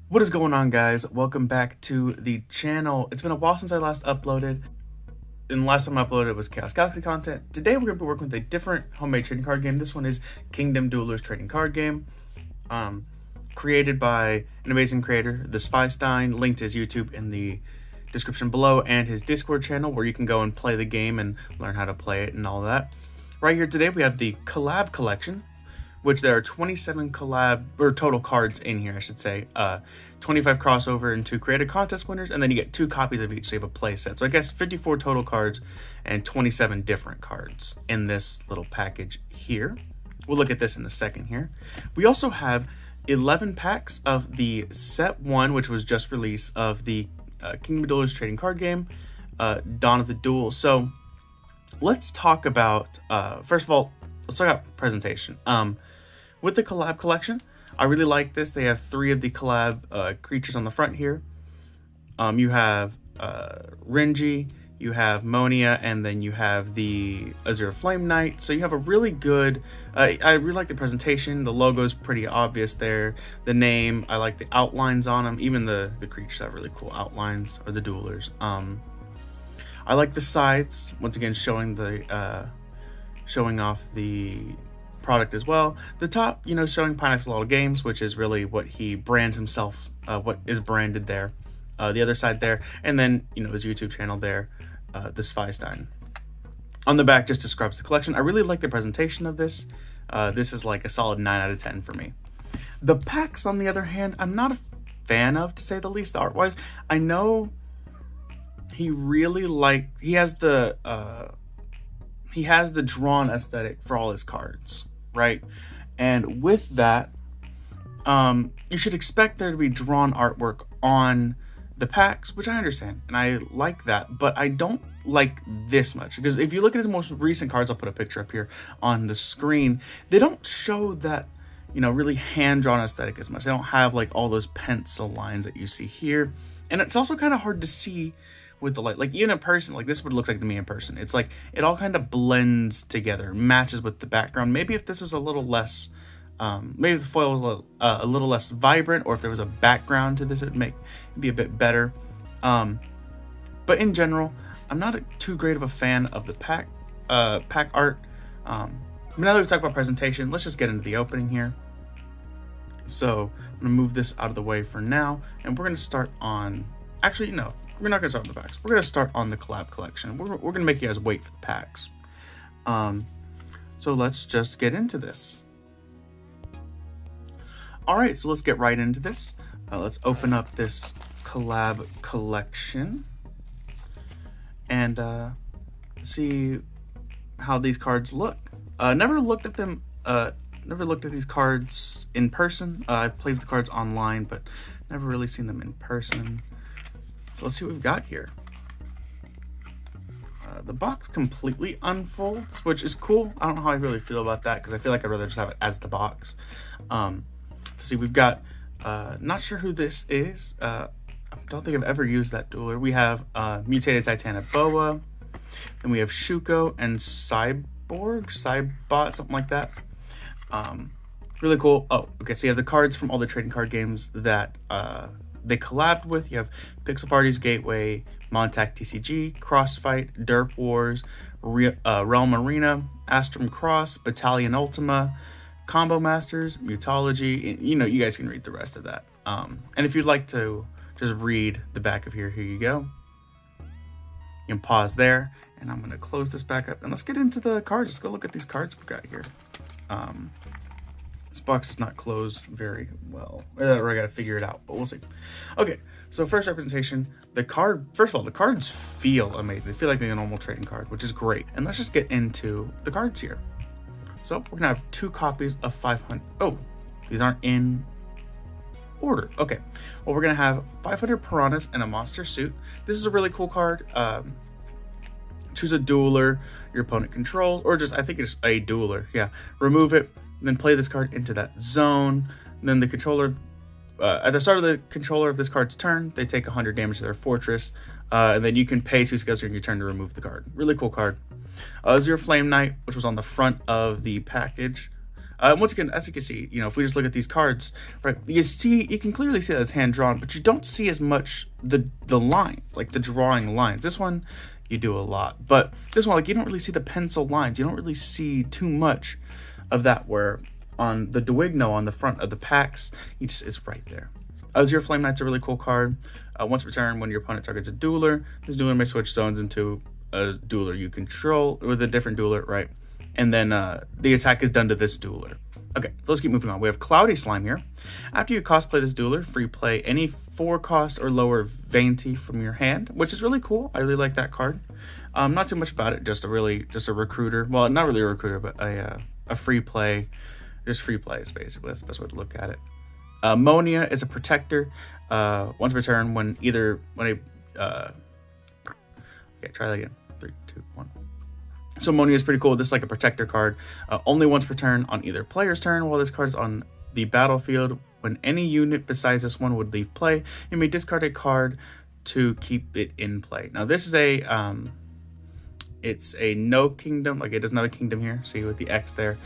What is going on, guys? Welcome back to the channel. It's been a while since I last uploaded, and the last time I uploaded was Chaos Galaxy content. Today we're going to be working with a different homemade trading card game. This one is Kingdom Duelers trading card game, created by an amazing creator, TheZweiStein. Linked to his YouTube in the description below, and his Discord channel where you can go and play the game and learn how to play it and all that. Right here today we have the collab collection, which there are 27 collab or total cards in here, I should say. 25 crossover and 2 creative contest winners, and then you get 2 copies of each, so you have a play set. So I guess 54 total cards and 27 different cards in this little package here. We'll look at this in a second here. We also have 11 packs of the set 1, which was just released, of the Kingdom Duelers trading card game, Dawn of the Duel. So let's talk about, first of all, let's talk about presentation. With the collab collection, I really like this. They have 3 of the collab creatures on the front here. You have Renji, you have Monia, and then you have the Azure Flame Knight. So you have a really good, I really like the presentation. The logo is pretty obvious there. The name, I like the outlines on them. Even the creatures have really cool outlines, or the duelers. I like the sides, once again showing the showing off the product as well. The top, you know, showing Pineaxolotl Games, which is really what he brands himself, what is branded there. The other side there, and then, you know, his YouTube channel there, TheZweiStein. On the back just describes the collection. I really like the presentation of this. This is like a solid 9 out of 10 for me. The packs, on the other hand, I'm not a fan of, to say the least, art-wise. I know he has the drawn aesthetic for all his cards, right? And with that, you should expect there to be drawn artwork on the packs, which I understand, and I like that, but I don't like this much, because if you look at his most recent cards, I'll put a picture up here on the screen, they don't show that, you know, really hand-drawn aesthetic as much. They don't have like all those pencil lines that you see here, and it's also kind of hard to see with the light. Like, even in person, like, this is what it looks like to me in person. It's like it all kind of blends together, matches with the background. Maybe if this was a little less, maybe if the foil was a little less vibrant, or if there was a background to this, it'd be a bit better. But in general, I'm not too great of a fan of the pack art. Now that we've talked about presentation, let's just get into the opening here. So I'm gonna move this out of the way for now, and we're gonna start on, actually, no, we're not gonna start on the packs. We're gonna start on the collab collection. We're gonna make you guys wait for the packs. So let's just get into this. All right, so let's get right into this. Let's open up this collab collection and see how these cards look. Never looked at them. Never looked at these cards in person. I played the cards online, but never really seen them in person. So let's see what we've got here. The box completely unfolds, which is cool. I don't know how I really feel about that, because I feel like I'd rather just have it as the box. See, we've got, not sure who this is. I don't think I've ever used that dueler. We have Mutated Titanoboa, then we have Shuko and Cybot, something like that. Really cool. Oh, okay, so you have the cards from all the trading card games that they collabed with. You have Pixel Parties, Gateway, Montauk TCG, Crossfight, Derp Wars, Realm Arena, Astrum Cross, Battalion Ultima, Combo Masters, Mutology. You know, you guys can read the rest of that. And if you'd like to just read the back of here you go. You can pause there, and I'm going to close this back up, and let's get into the cards. Let's go look at these cards we've got here. This box does not close very well. Or I got to figure it out, but we'll see. Okay, so first representation. First of all, the cards feel amazing. They feel like a normal trading card, which is great. And let's just get into the cards here. So we're gonna have 2 copies of 500. Oh, these aren't in order. Okay, well, we're gonna have 500 piranhas and a monster suit. This is a really cool card. Choose a dueler your opponent controls, or just, I think it's a dueler. Yeah, remove it, then play this card into that zone. And then the controller, at the start of the controller of this card's turn, they take 100 damage to their fortress, and then you can pay 2 skills during your turn to remove the card. Really cool card. Azure Flame Knight, which was on the front of the package. Once again, as you can see, if we just look at these cards, right, you can clearly see that it's hand drawn, but you don't see as much the lines, like the drawing lines. This one, you do a lot, but this one, like, you don't really see the pencil lines. You don't really see too much of that, where on the Duigno on the front of the packs, it's right there. Azure Flame Knight's a really cool card. Once per turn, when your opponent targets a dueler, this dueler may switch zones into a dueler you control with a different dueler, right? And then the attack is done to this dueler. Okay, so let's keep moving on. We have Cloudy Slime here. After you cosplay this dueler, free play any 4-cost or lower Vanity from your hand, which is really cool. I really like that card. Not too much about it, just a recruiter. Well, not really a recruiter, but a free play. Just free plays, basically. That's the best way to look at it. Monia is a protector. Once per turn, okay, try that again. 3, 2, 1. So Monia is pretty cool. This is like a protector card. Only once per turn on either player's turn. While this card is on the battlefield, when any unit besides this one would leave play, you may discard a card to keep it in play. Now this is it's a no kingdom, like it does not a kingdom here. See with the X there.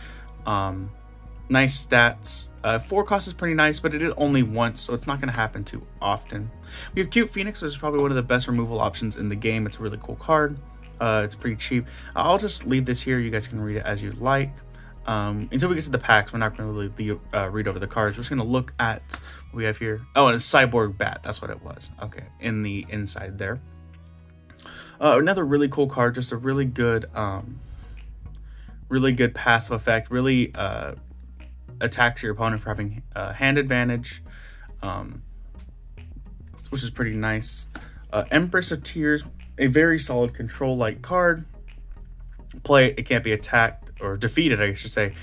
Nice stats. 4 cost is pretty nice, but it is only once, so it's not going to happen too often. We have Cute Phoenix, which is probably one of the best removal options in the game. It's a really cool card. It's pretty cheap. I'll just leave this here. You guys can read it as you like. Until we get to the packs, we're not going to really read over the cards. We're just going to look at what we have here. Oh, and it's Cyborg Bat. That's what it was. Okay, in the inside there. Another really cool card. Just a really good passive effect. Really attacks your opponent for having hand advantage, which is pretty nice. Empress of Tears, a very solid control-like card. It can't be attacked or defeated, I should say,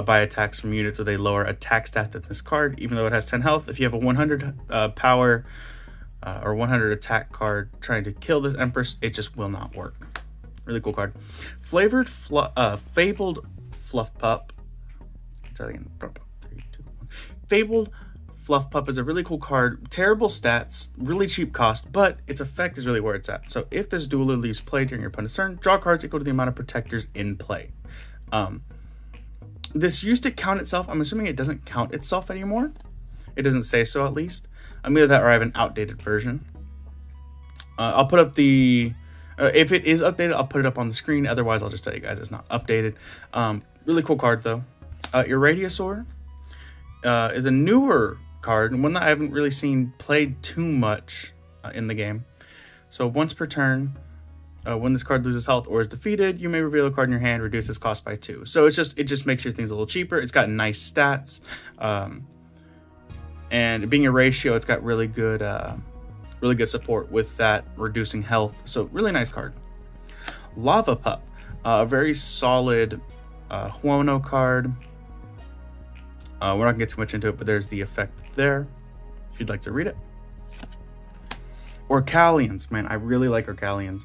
by attacks from units with a lower attack stat than this card, even though it has 10 health. If you have a 100 power or 100 attack card trying to kill this Empress, it just will not work. Really cool card. Fabled Fluff Pup. Try again. 3, 2, 1. Fabled Fluff Pup is a really cool card. Terrible stats, really cheap cost, but its effect is really where it's at. So if this dueler leaves play during your opponent's turn, draw cards equal to the amount of protectors in play. This used to count itself. I'm assuming it doesn't count itself anymore. It doesn't say so, at least. Either that or I have an outdated version. I'll put up the... if it is updated, I'll put it up on the screen. Otherwise, I'll just tell you guys it's not updated. Really cool card, though. Irradiasaur is a newer card, and one that I haven't really seen played too much in the game. So once per turn, when this card loses health or is defeated, you may reveal a card in your hand, reduce its cost by 2. So it just makes your things a little cheaper. It's got nice stats, and being a ratio, it's got really good support with that reducing health. So really nice card. Lava Pup, a very solid Huono card. We're not gonna get too much into it, but there's the effect there, if you'd like to read it. Orcalians, man, I really like Orcalians.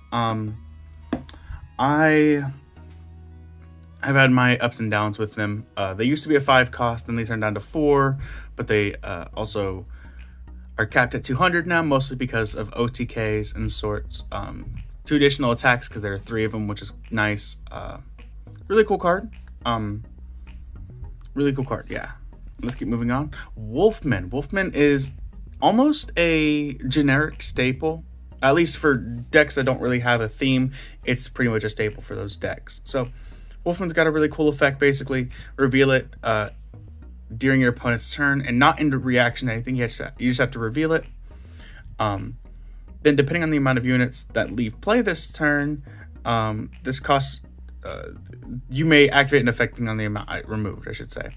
I have had my ups and downs with them. They used to be a 5 cost, then they turned down to 4, but they also are capped at 200 now, mostly because of OTKs and sorts. 2 additional attacks because there are 3 of them, which is nice. Really cool card. Really cool card, yeah. Let's keep moving on. Wolfman. Wolfman is almost a generic staple, at least for decks that don't really have a theme. It's pretty much a staple for those decks. So Wolfman's got a really cool effect. Basically, reveal it during your opponent's turn and not into reaction to anything. You just have to reveal it. Then depending on the amount of units that leave play this turn, this costs... you may activate an effect on the amount removed, I should say.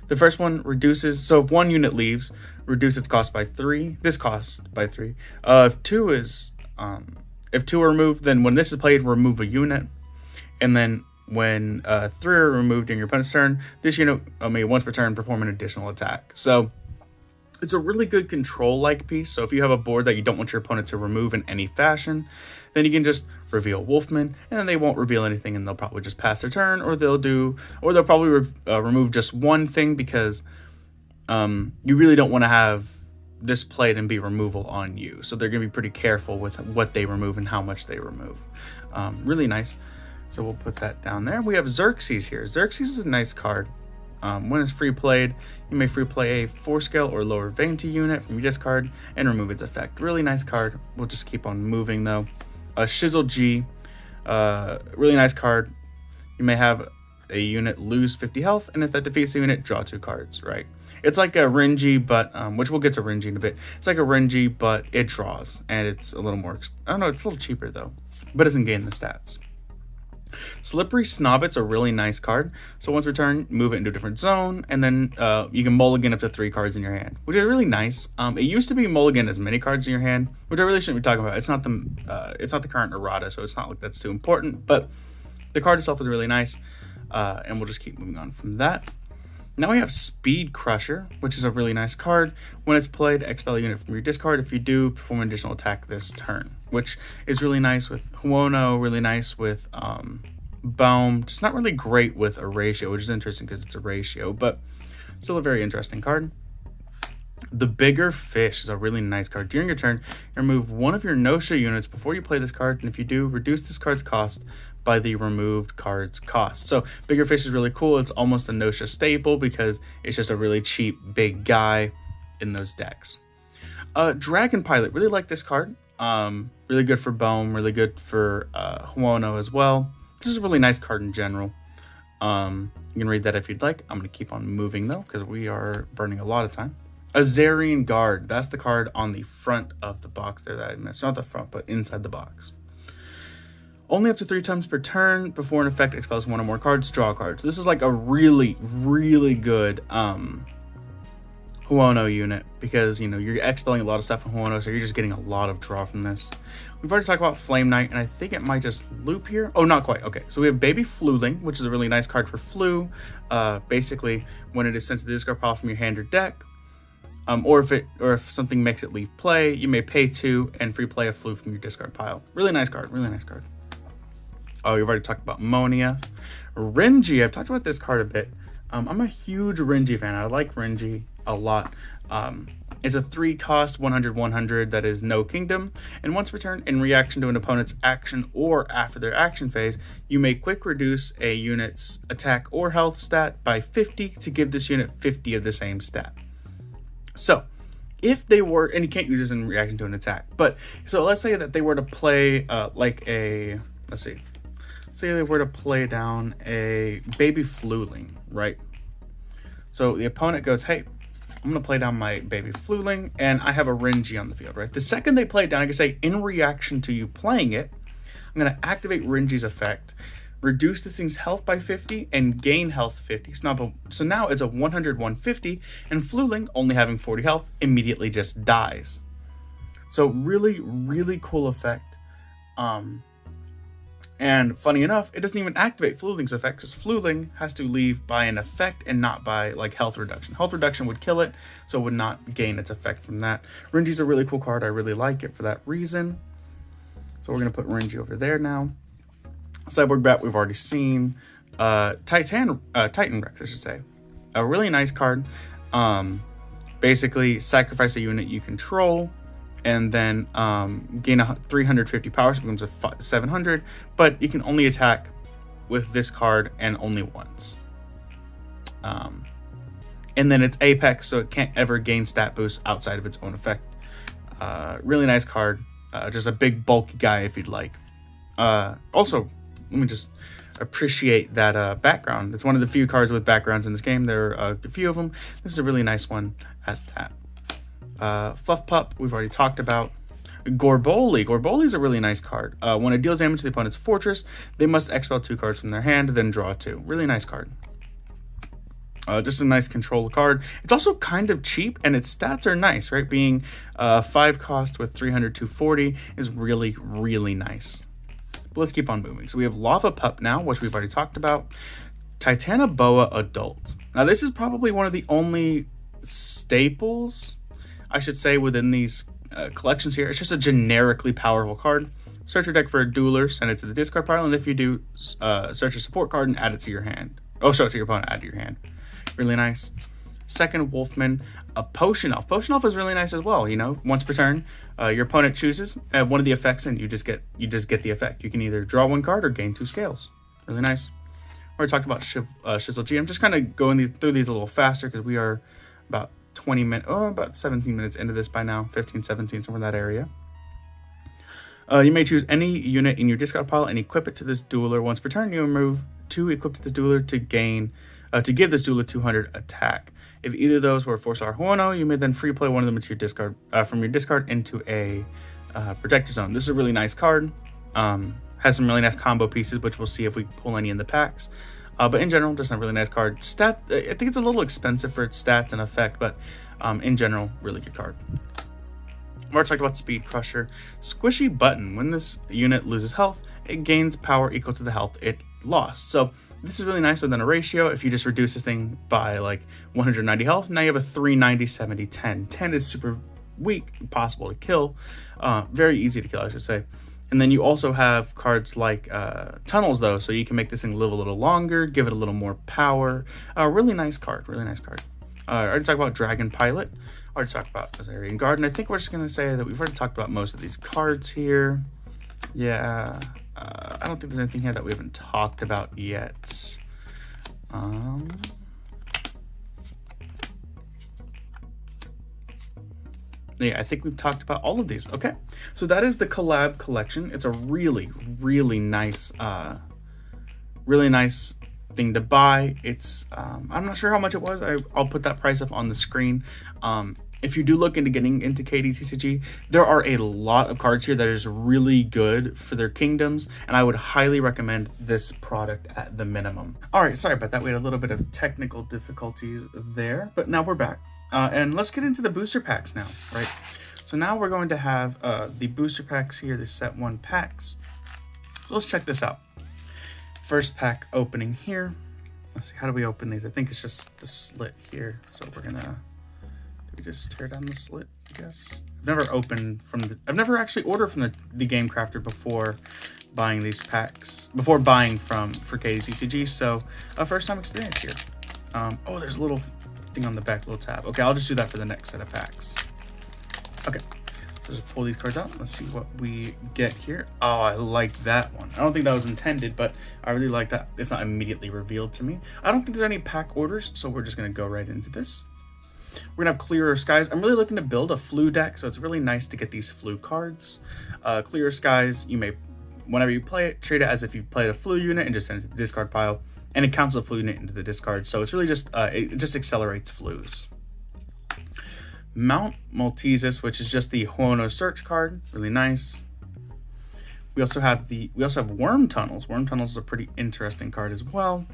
The first one reduces, so if 1 unit leaves, reduce its cost by 3. This cost by 3. If 2 are removed, then when this is played, remove a unit. And then when 3 are removed during your opponent's turn, this unit may once per turn perform an additional attack. So it's a really good control-like piece. So if you have a board that you don't want your opponent to remove in any fashion, then you can just reveal Wolfman, and then they won't reveal anything, and they'll probably just pass their turn, or they'll probably remove just one thing, because you really don't want to have this played and be removal on you. So they're going to be pretty careful with what they remove and how much they remove. Really nice. So we'll put that down there. We have Xerxes here. Xerxes is a nice card. When it's free played, you may free play a 4-scale or lower Vanity unit from your discard and remove its effect. Really nice card. We'll just keep on moving though. Shizzle G, really nice card. You may have a unit lose 50 health, and if that defeats the unit, draw 2 cards, right? It's like a Renji, but, which we'll get to Renji in a bit. It's like a Renji, but it draws, and it's a little more, I don't know, it's a little cheaper though, but it doesn't gain the stats. Slippery Snobbit's a really nice card. So once per turn, move it into a different zone, and then you can mulligan up to 3 cards in your hand, which is really nice. It used to be mulligan as many cards in your hand, which I really shouldn't be talking about. It's not the current errata, so it's not like that's too important. But the card itself is really nice, and we'll just keep moving on from that. Now we have Speed Crusher, which is a really nice card. When it's played, expel a unit from your discard. If you do, perform an additional attack this turn, which is really nice with Huono, really nice with Baum. Just not really great with a ratio, which is interesting because it's a ratio, but still a very interesting card. The Bigger Fish is a really nice card. During your turn, you remove one of your no-show units before you play this card, and if you do, reduce this card's cost by the removed card's cost. So Bigger Fish is really cool. It's almost a no-show staple because it's just a really cheap big guy in those decks. Dragon Pilot, really like this card. Really good for Bohm, really good for Huono as well. This is a really nice card in general. You can read that if you'd like. I'm going to keep on moving though because we are burning a lot of time. Azarian Guard, that's the card on the front of the box there that I missed. Not the front, but inside the box. Only up to 3 times per turn. Before an effect expels 1 or more cards, draw cards. This is like a really, really good Huono unit because, you know, you're expelling a lot of stuff from Huono, so you're just getting a lot of draw from this. We've already talked about Flame Knight, and I think it might just loop here. Oh, not quite. Okay, so we have Baby Fluling, which is a really nice card for Flu. Basically, when it is sent to the discard pile from your hand or deck, or if something makes it leave play, you may pay 2 and free play a Flu from your discard pile. Really nice card. Really nice card. Oh, we've already talked about Monia. Renji, I've talked about this card a bit. I'm a huge Renji fan. I like Renji a lot. It's a 3-cost 100/100 that is no kingdom. And once per turn, in reaction to an opponent's action or after their action phase, you may quick reduce a unit's attack or health stat by 50 to give this unit 50 of the same stat. So, if they were, and you can't use this in reaction to an attack, but so let's say that they were to play say they were to play down a Baby Fluling, right? So the opponent goes, hey, I'm going to play down my Baby Fluling, and I have a Renji on the field, right? The second they play it down, I can say, in reaction to you playing it, I'm going to activate Renji's effect, reduce this thing's health by 50, and gain health 50. So now it's a 100/150, and Fluling, only having 40 health, immediately just dies. So really, really cool effect. And funny enough, it doesn't even activate Fluling's effect because Fluling has to leave by an effect and not by like health reduction. Health reduction would kill it, so it would not gain its effect from that. Renji's a really cool card. I really like it for that reason. So we're going to put Renji over there now. Cyborg Bat we've already seen. Titan Rex, I should say. A really nice card. Basically, sacrifice a unit you control, and then gain 350 power, so it becomes a 700, but you can only attack with this card and only once. And then it's Apex, so it can't ever gain stat boosts outside of its own effect. Really nice card. Just a big bulky guy if you'd like. Also, let me just appreciate that background. It's one of the few cards with backgrounds in this game. There are a few of them. This is a really nice one at that. Fluff Pup, we've already talked about. Gorboli. Gorboli is a really nice card. When it deals damage to the opponent's fortress, they must expel 2 cards from their hand, then draw 2. Really nice card. Just a nice control card. It's also kind of cheap, and its stats are nice, right? Being 5 cost with 300, 240 is really, really nice. But let's keep on moving. So we have Lava Pup now, which we've already talked about. Titanoboa Adult. Now this is probably one of the only staples, I should say, within these collections here. It's just a generically powerful card. Search your deck for a dueler, send it to the discard pile, and if you do, search a support card and add it to your hand. Oh, show it to your opponent, add to your hand. Really nice. Second Wolfman, a Potion Elf. Potion Elf is really nice as well. You know, once per turn, your opponent chooses one of the effects, and you just get the effect. You can either draw 1 card or gain 2 scales. Really nice. We already talked about Shizzle G. I'm just kind of going through these a little faster because we are about 20 minutes, about 17 minutes into this by now, 15, 17, somewhere in that area. You may choose any unit in your discard pile and equip it to this dueler. Once per turn, you remove 2 equipped to this dueler to give this dueler 200 attack. If either of those were a 4-star Huono, you may then free play one of them into your discard from your discard into a protector zone. This is a really nice card. Has some really nice combo pieces, which we'll see if we pull any in the packs. But in general, just a really nice card. I think it's a little expensive for its stats and effect, but in general, really good card. We're talking about Speed Crusher. Squishy Button. When this unit loses health, it gains power equal to the health it lost. So this is really nice within a ratio. If you just reduce this thing by like 190 health, now you have a 390, 70, 10. 10 is super weak, impossible to kill. Very easy to kill, I should say. And then you also have cards like Tunnels, though, so you can make this thing live a little longer, give it a little more power. Really nice card, really nice card. I already talked about Dragon Pilot. I already talked about Azarian Garden. I think we're just going to say that we've already talked about most of these cards here. Yeah, I don't think there's anything here that we haven't talked about yet. Yeah, I think we've talked about all of these. Okay, so that is the collab collection. It's a really, really nice thing to buy. It's I'm not sure how much it was. I'll put that price up on the screen. If you do look into getting into KDTCG, there are a lot of cards here that is really good for their kingdoms, and I would highly recommend this product at the minimum. All right, sorry about that. We had a little bit of technical difficulties there, but now we're back. And let's get into the booster packs now, right? So now we're going to have the booster packs here, the set 1 packs. So let's check this out. First pack opening here. Let's see, how do we open these? I think it's just the slit here. So we're gonna, do we just tear down the slit, I guess? I've never actually ordered from the Game Crafter before buying these packs, for KDTCG. So a first time experience here. Oh, there's a little thing on the back, little tab. Okay, I'll just do that for the next set of packs. Okay, so just pull these cards out. Let's see what we get here. Oh, I like that one. I don't think that was intended, but I really like that. It's not immediately revealed to me. I don't think there's any pack orders, so we're just gonna go right into this. We're gonna have Clearer Skies. I'm really looking to build a Flu deck, so it's really nice to get these Flu cards. Clearer Skies, you may, whenever you play it, treat it as if you played a Flu unit and just send it to the discard pile. And it counts the Flu unit into the discard, so it's really just it just accelerates Flus. Mount Maltesis, which is just the Huono search card, really nice. We also have Worm Tunnels. Worm Tunnels is a pretty interesting card as well.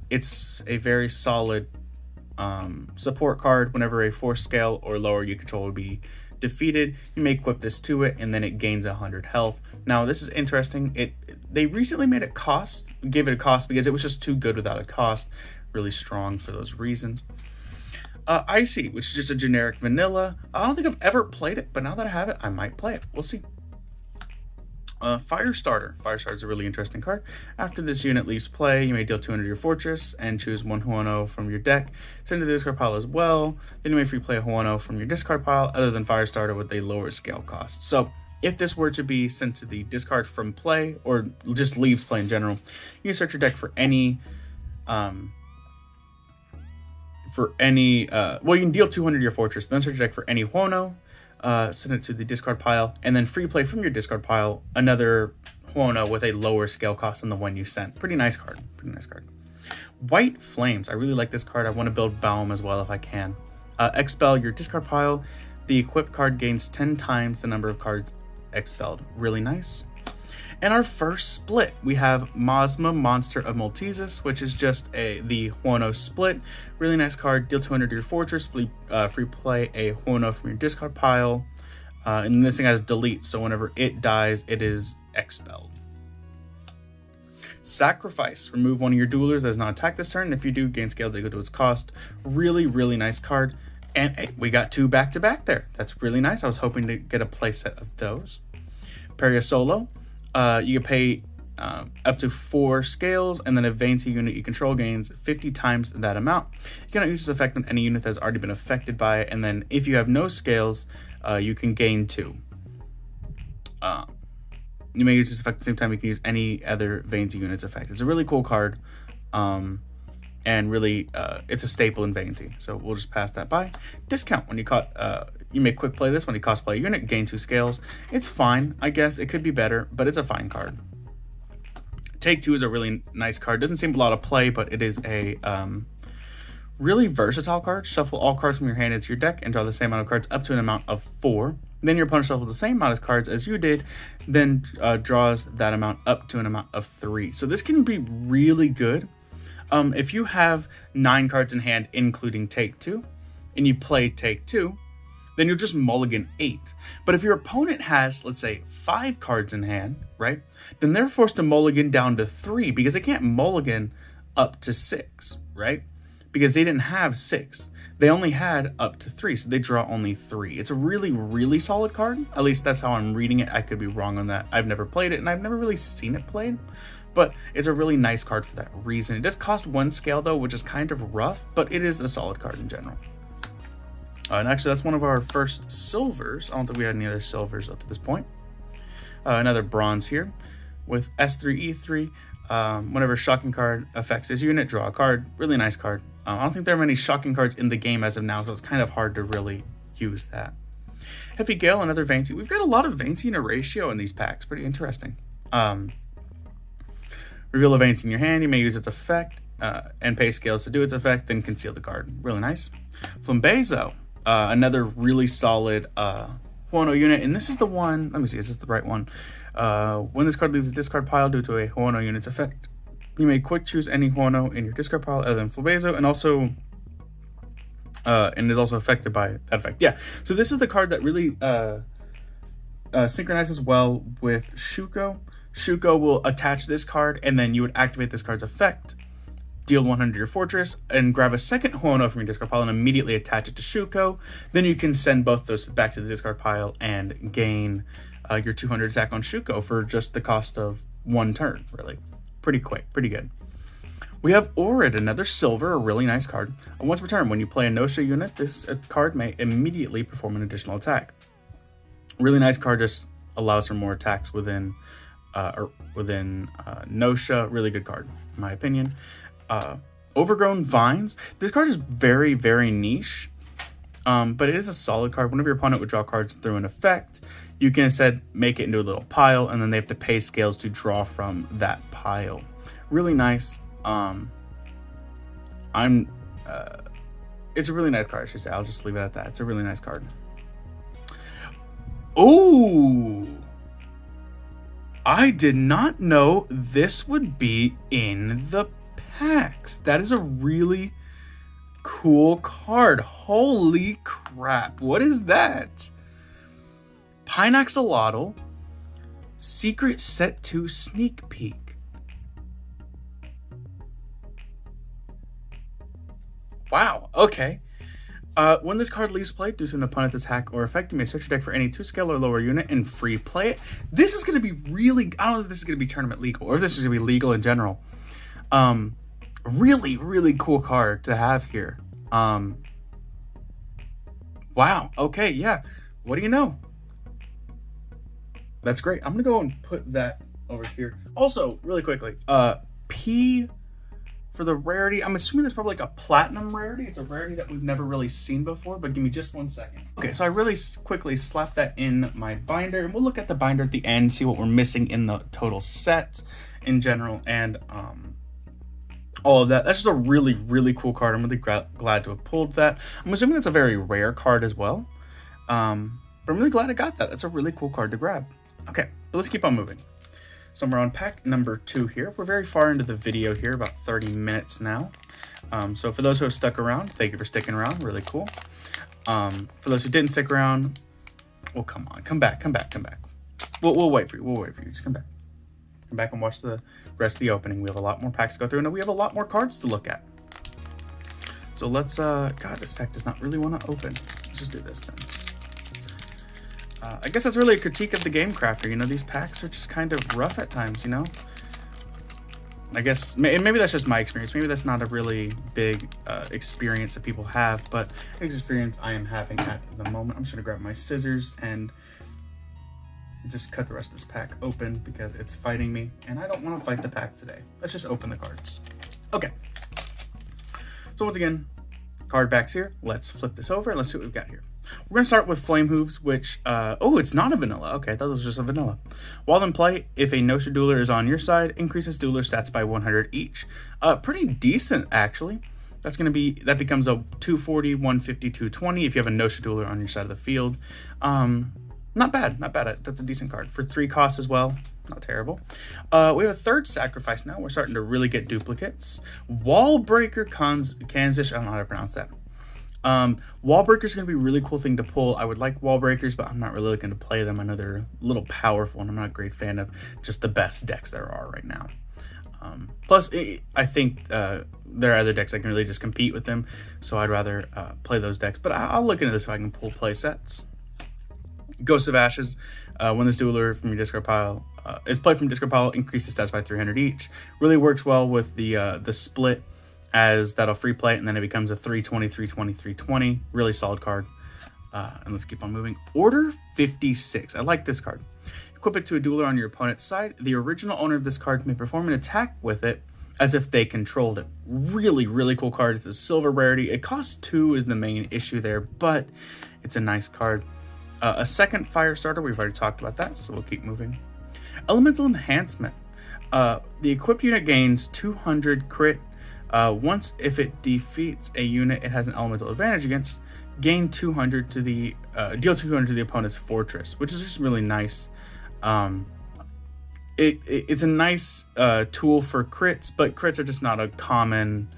It's a very solid support card. Whenever a 4 scale or lower you control will be defeated, you may equip this to it, and then it gains 100 health. Now this is interesting. They recently gave it a cost because it was just too good without a cost. Really strong for those reasons. Icy, which is just a generic vanilla. I don't think I've ever played it, but now that I have it, I might play it. We'll see. Firestarter. Firestarter is a really interesting card. After this unit leaves play, you may deal 200 to your fortress and choose 1 Huono from your deck. Send to the discard pile as well. Then you may free play a Huono from your discard pile other than Firestarter with a lower scale cost. So if this were to be sent to the discard from play or just leaves play in general, you can search your deck for any well, you can deal 200 to your fortress, then search your deck for any Huono, send it to the discard pile, and then free play from your discard pile another Huono with a lower scale cost than the one you sent. Pretty nice card. White Flames. I really like this card. I want to build Baum as well if I can. Expel your discard pile. The equipped card gains 10 times the number of cards expelled. Really nice. And our first split, we have Mosma, Monster of Maltesis, which is just the Huono split. Really nice card. Deal 200 to your fortress. Free play a Huono from your discard pile. And this thing has delete, so whenever it dies, it is expelled. Sacrifice. Remove one of your duelers that does not attack this turn. If you do, gain scales equal to its cost. Really, really nice card. And hey, we got 2 back-to-back there. That's really nice. I was hoping to get a playset of those. Pineaxolotl. You can pay up to 4 scales, and then a Vainty unit you control gains 50 times that amount. You cannot use this effect on any unit that has already been affected by it, and then if you have no scales, you can gain 2. You may use this effect at the same time you can use any other Veins units effect. It's a really cool card. And really, it's a staple in Vainsy. So we'll just pass that by. Discount. When you you may quick play this when you cost play a unit, gain 2 scales. It's fine, I guess. It could be better, but it's a fine card. Take 2 is a really nice card. Doesn't seem a lot of play, but it is a really versatile card. Shuffle all cards from your hand into your deck and draw the same amount of cards up to an amount of 4. Then your opponent shuffles the same amount of cards as you did, then draws that amount up to an amount of 3. So this can be really good. If you have 9 cards in hand, including Take 2, and you play Take 2, then you'll just mulligan 8. But if your opponent has, let's say, 5 cards in hand, right, then they're forced to mulligan down to 3 because they can't mulligan up to 6, right? Because they didn't have 6. They only had up to 3, so they draw only 3. It's a really, really solid card. At least that's how I'm reading it. I could be wrong on that. I've never played it, and I've never really seen it played. But it's a really nice card for that reason. It does cost 1 scale, though, which is kind of rough, but it is a solid card in general. And actually, that's one of our first silvers. I don't think we had any other silvers up to this point. Another bronze here with S3, E3. Whenever shocking card affects this unit, draw a card. Really nice card. I don't think there are many shocking cards in the game as of now, so it's kind of hard to really use that. Heavy Gale, another Vainsy. We've got a lot of Vainsy in a ratio in these packs. Pretty interesting. Reveal a Vainsy in your hand. You may use its effect and pay scales to do its effect, then conceal the card. Really nice. Flambezo, another really solid Huono unit. And this is the one, let me see, is this the right one? When this card leaves the discard pile due to a Huono unit's effect, you may quick choose any Huono in your discard pile other than Flambezo, and also and is also affected by that effect. Yeah, so this is the card that really synchronizes well with Shuko. Shuko will attach this card, and then you would activate this card's effect, deal 100 to your fortress, and grab a second Huono from your discard pile and immediately attach it to Shuko. Then you can send both those back to the discard pile and gain your 200 attack on Shuko for just the cost of 1 turn, really. Pretty quick, pretty good. We have Orid, another silver, a really nice card. Once per turn, when you play a Nosha unit, this card may immediately perform an additional attack. Really nice card, just allows for more attacks within Nosha. Really good card, in my opinion. Overgrown Vines. This card is very, very niche, but it is a solid card. Whenever your opponent would draw cards through an effect, you can instead make it into a little pile, and then they have to pay scales to draw from that pile. Really nice. It's a really nice card, I should say. I'll just leave it at that. It's a really nice card. Oh, I did not know this would be in the packs. That is a really cool card. Holy crap. What is that? Pineaxolotl Secret Set 2 Sneak Peek. Wow, okay. When this card leaves play due to an opponent's attack or effect, you may search your deck for any 2 scale or lower unit and free play it. This is going to be really, I don't know if this is going to be tournament legal or if this is going to be legal in general. Really, really cool card to have here. Wow, okay, yeah. What do you know? That's great. I'm going to go and put that over here. Also, really quickly, P for the rarity, I'm assuming that's probably like a platinum rarity. It's a rarity that we've never really seen before, but give me just 1 second. Okay, so I really quickly slapped that in my binder, and we'll look at the binder at the end, see what we're missing in the total set in general, and all of that. That's just a really, really cool card. I'm really glad to have pulled that. I'm assuming it's a very rare card as well, but I'm really glad I got that. That's a really cool card to grab. Okay, but let's keep on moving. So we're on pack number 2 here. We're very far into the video here, about 30 minutes now. So for those who have stuck around, thank you for sticking around. Really cool. For those who didn't stick around, well, come on, come back. We'll wait for you. We'll wait for you. Just come back. Come back and watch the rest of the opening. We have a lot more packs to go through, and we have a lot more cards to look at. So let's, God, this pack does not really want to open. Let's just do this then. I guess that's really a critique of the Game Crafter. You know, these packs are just kind of rough at times, you know? I guess, maybe that's just my experience. Maybe that's not a really big experience that people have, but experience I am having at the moment. I'm just going to grab my scissors and Just cut the rest of this pack open because it's fighting me, and I don't want to fight the pack today. Let's just open the cards. Okay. So once again, card backs here. Let's flip this over and let's see what we've got here. We're going to start with Flame Hooves, which, oh, it's not a vanilla. Okay, I thought it was just a vanilla. While in play, if a no-show dueler is on your side, increases dueler stats by 100 each. Pretty decent, actually. That becomes a 240, 150, 220 if you have a no-show dueler on your side of the field. Not bad, not bad. That's a decent card. For 3 costs as well, not terrible. We have a third sacrifice now. We're starting to really get duplicates. Wallbreaker Kanzish, I don't know how to pronounce that. Wallbreaker is going to be a really cool thing to pull. I would like Wallbreakers, but I'm not really looking to play them. I know they're a little powerful, and I'm not a great fan of just the best decks there are right now. Plus, I think there are other decks that can really just compete with them, so I'd rather play those decks. But I'll look into this if I can pull play sets. Ghost of Ashes, when this dueler from your discard pile is played from discard pile, increase the stats by 300 each. Really works well with the split, as that'll free play it, and then it becomes a 320, 320, 320. Really solid card. And let's keep on moving. Order 56. I like this card. Equip it to a dueler on your opponent's side. The original owner of this card may perform an attack with it as if they controlled it. Really, really cool card. It's a silver rarity. It costs 2 is the main issue there, but it's a nice card. A second fire starter, we've already talked about that, so we'll keep moving. Elemental Enhancement. The equipped unit gains 200 crit. Once if it defeats a unit it has an elemental advantage against, gain 200 to the deal 200 to the opponent's fortress, which is just really nice. It's a nice tool for crits, but crits are just not a common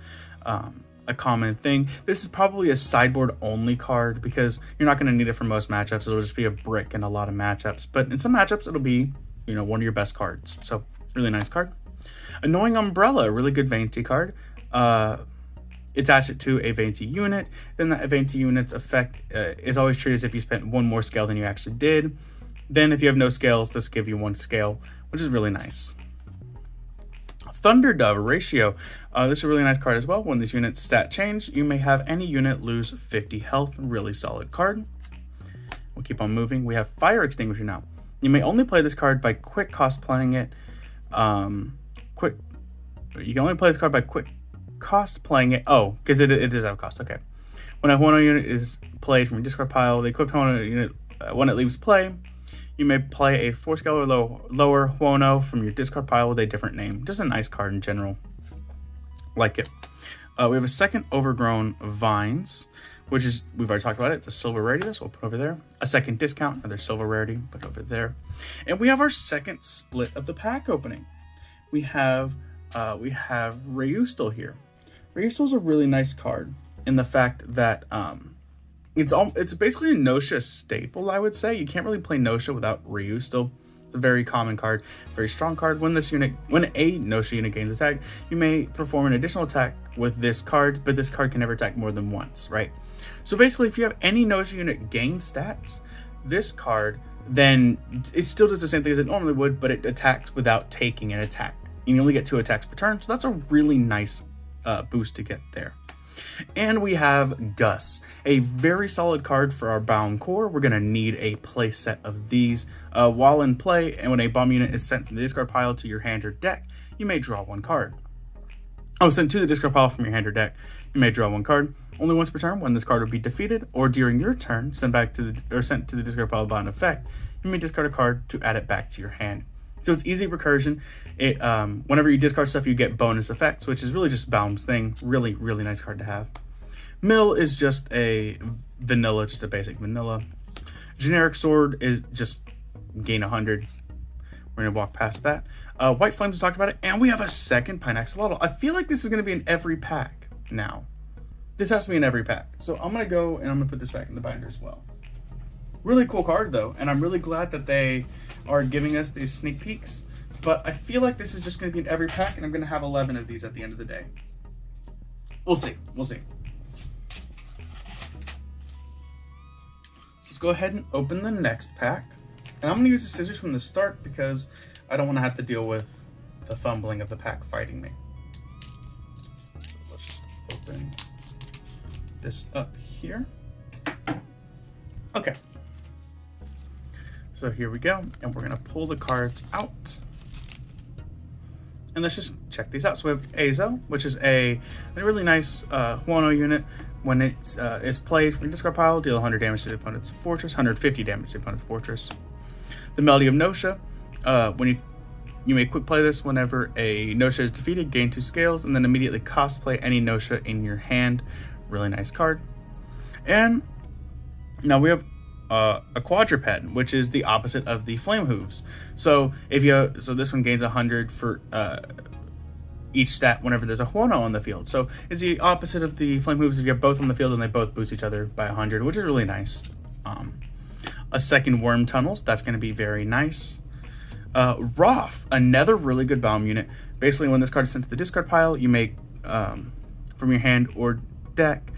thing. This is probably a sideboard only card because you're not going to need it for most matchups. It'll just be a brick in a lot of matchups, but in some matchups it'll be, you know, one of your best cards. So really nice card. Annoying Umbrella, really good Vainty card. Attach it to a Vainty unit, then that Vainty unit's effect is always treated as if you spent 1 more scale than you actually did. Then if you have no scales, this give you 1 scale, which is really nice. Thunderdove Ratio. This is a really nice card as well. When this unit's stat change, you may have any unit lose 50 health. Really solid card. We'll keep on moving. We have Fire Extinguisher now. You may only play this card by quick cost playing it. You can only play this card by quick cost playing it. Oh, because it does have a cost. Okay. When a Hono unit is played from your discard pile, the equipped Hono unit, when it leaves play, you may play a 4 scale or lower Hono from your discard pile with a different name. Just a nice card in general. Like it. We have a second Overgrown Vines, which is, we've already talked about it. It's a silver rarity, so we'll put over there. A second discount, another silver rarity, put over there. And we have our second split of the pack opening. We have Rayustal here. Rayustal is a really nice card in the fact that it's basically a no-show staple, I would say. You can't really play no-show without Rayustal. It's a very common card, very strong card. When a no-show unit gains attack, you may perform an additional attack with this card, but this card can never attack more than once, right? So basically, if you have any no-show unit gain stats, this card, then it still does the same thing as it normally would, but it attacks without taking an attack. You only get 2 attacks per turn, so that's a really nice boost to get there. And we have Gus, a very solid card for our Bound Core. We're going to need a play set of these. While in play, and when a bomb unit is sent from the discard pile to your hand or deck, you may draw 1 card. Oh, sent to the discard pile from your hand or deck, you may draw 1 card. Only once per turn when this card will be defeated, or during your turn, sent to the discard pile by an effect, you may discard a card to add it back to your hand. So it's easy recursion. It whenever you discard stuff, you get bonus effects, which is really just Baum's thing. Really, really nice card to have. Mill is just a vanilla, just a basic vanilla. Generic Sword is just gain 100. We're gonna walk past that. White Flames talked about it, and we have a second Pineaxolotl. I feel like this is gonna be in every pack now. This has to be in every pack. So I'm gonna go and I'm gonna put this back in the binder as well. Really cool card though, and I'm really glad that they are giving us these sneak peeks. But I feel like this is just going to be in every pack, and I'm going to have 11 of these at the end of the day. We'll see. We'll see. Let's go ahead and open the next pack. And I'm going to use the scissors from the start because I don't want to have to deal with the fumbling of the pack fighting me. So let's just open this up here. Okay. So here we go, and we're gonna pull the cards out. And let's just check these out. So we have Azo, which is a really nice Huono unit. When it is played from your discard pile, deal 100 damage to the opponent's fortress, 150 damage to the opponent's fortress. The Melody of Nosha, when you may quick play this whenever a Nosha is defeated, gain 2 scales, and then immediately cost play any Nosha in your hand. Really nice card. And now we have a quadruped, which is the opposite of the flame hooves. So this one gains 100 for each stat whenever there's a Huono on the field. So it's the opposite of the flame hooves. If you have both on the field, and they both boost each other by 100, which is really nice. A second Worm Tunnels, that's going to be very nice. Roth, another really good Baum unit. Basically, when this card is sent to the discard pile, you may from your hand or deck.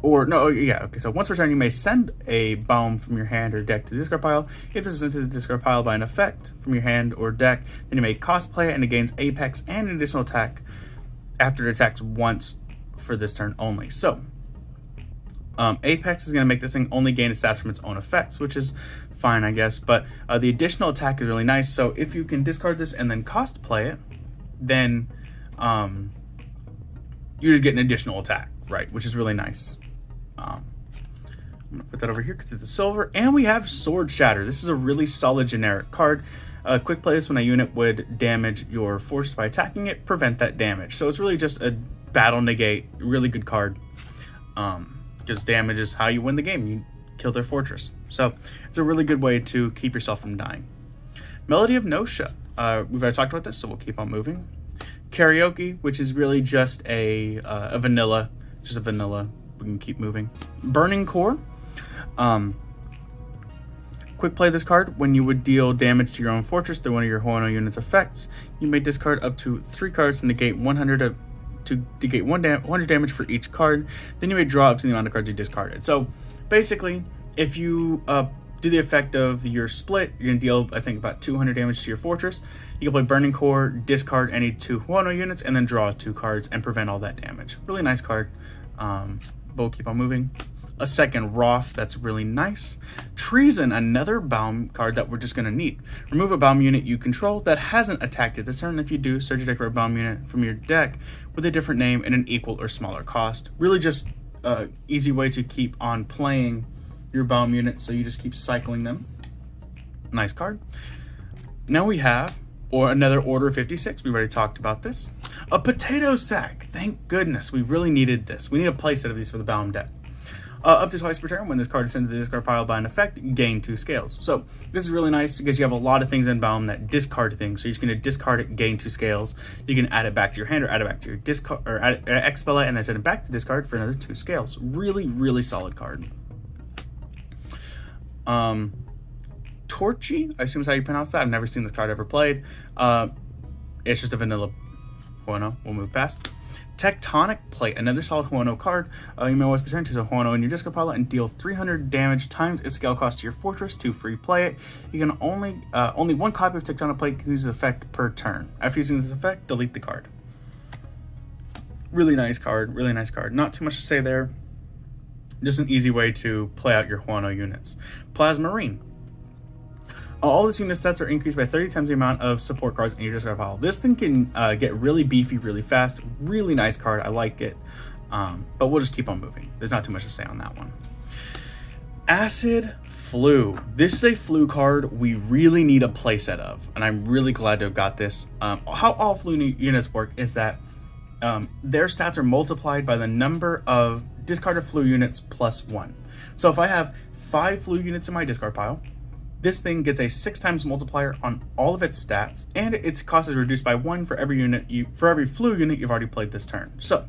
So once per turn, you may send a Baum from your hand or deck to the discard pile. If this is sent to the discard pile by an effect from your hand or deck, then you may cost play it, and it gains Apex and an additional attack after it attacks once for this turn only. So, Apex is going to make this thing only gain its stats from its own effects, which is fine, I guess. But the additional attack is really nice. So if you can discard this and then cost play it, then you get an additional attack, right? Which is really nice. I'm gonna put that over here because it's a silver, and we have Sword Shatter. This is a really solid generic card. Quick play this when a unit would damage your fortress by attacking it, prevent that damage. So it's really just a battle negate, really good card. Just damage is how you win the game. You kill their fortress. So it's a really good way to keep yourself from dying. Melody of Nosha. We've already talked about this, so we'll keep on moving. Karaoke, which is really just a vanilla, we can keep moving. Burning Core. Quick play this card. When you would deal damage to your own fortress through one of your Huono unit's effects, you may discard up to 3 cards to negate 100 100 damage for each card. Then you may draw up to the amount of cards you discarded. So basically, if you do the effect of your split, you're gonna deal, I think, about 200 damage to your fortress. You can play Burning Core, discard any 2 Huono units, and then draw 2 cards and prevent all that damage. Really nice card. But we'll keep on moving. A second Roth, that's really nice. Treason, another Baum card that we're just going to need. Remove a Baum unit you control that hasn't attacked it this turn. If you do, search your deck for a Baum unit from your deck with a different name and an equal or smaller cost. Really just an easy way to keep on playing your Baum units, so you just keep cycling them. Nice card. Now we have another Order 56. We already talked about this. A Potato Sack. Thank goodness. We really needed this. We need a playset of these for the Baum deck. Up to twice per turn, when this card is sent to the discard pile by an effect, gain 2 scales. So this is really nice because you have a lot of things in Baum that discard things. So you're just going to discard it, gain 2 scales. You can add it back to your hand or add it back to your discard, or expel it and then send it back to discard for another 2 scales. Really, really solid card. Torchy, I assume is how you pronounce that. I've never seen this card ever played. It's just a vanilla Huono. We'll move past. Tectonic Plate, another solid Huono card. You may always return to a Huono in your discard pile and deal 300 damage times its scale cost to your fortress to free play it. You can only 1 copy of Tectonic Plate can use this effect per turn. After using this effect, delete the card. Really nice card, really nice card. Not too much to say there. Just an easy way to play out your Huono units. Plasmarine. All this unit stats are increased by 30 times the amount of support cards in your discard pile. This thing can get really beefy really fast. Really nice card. I like it. But we'll just keep on moving. There's not too much to say on that one. Acid Flu. This is a flu card we really need a playset of, and I'm really glad to have got this. How all flu units work is that their stats are multiplied by the number of discarded flu units plus 1. So if I have 5 flu units in my discard pile, this thing gets a 6 times multiplier on all of its stats, and its cost is reduced by 1 for every flu unit you've already played this turn. So,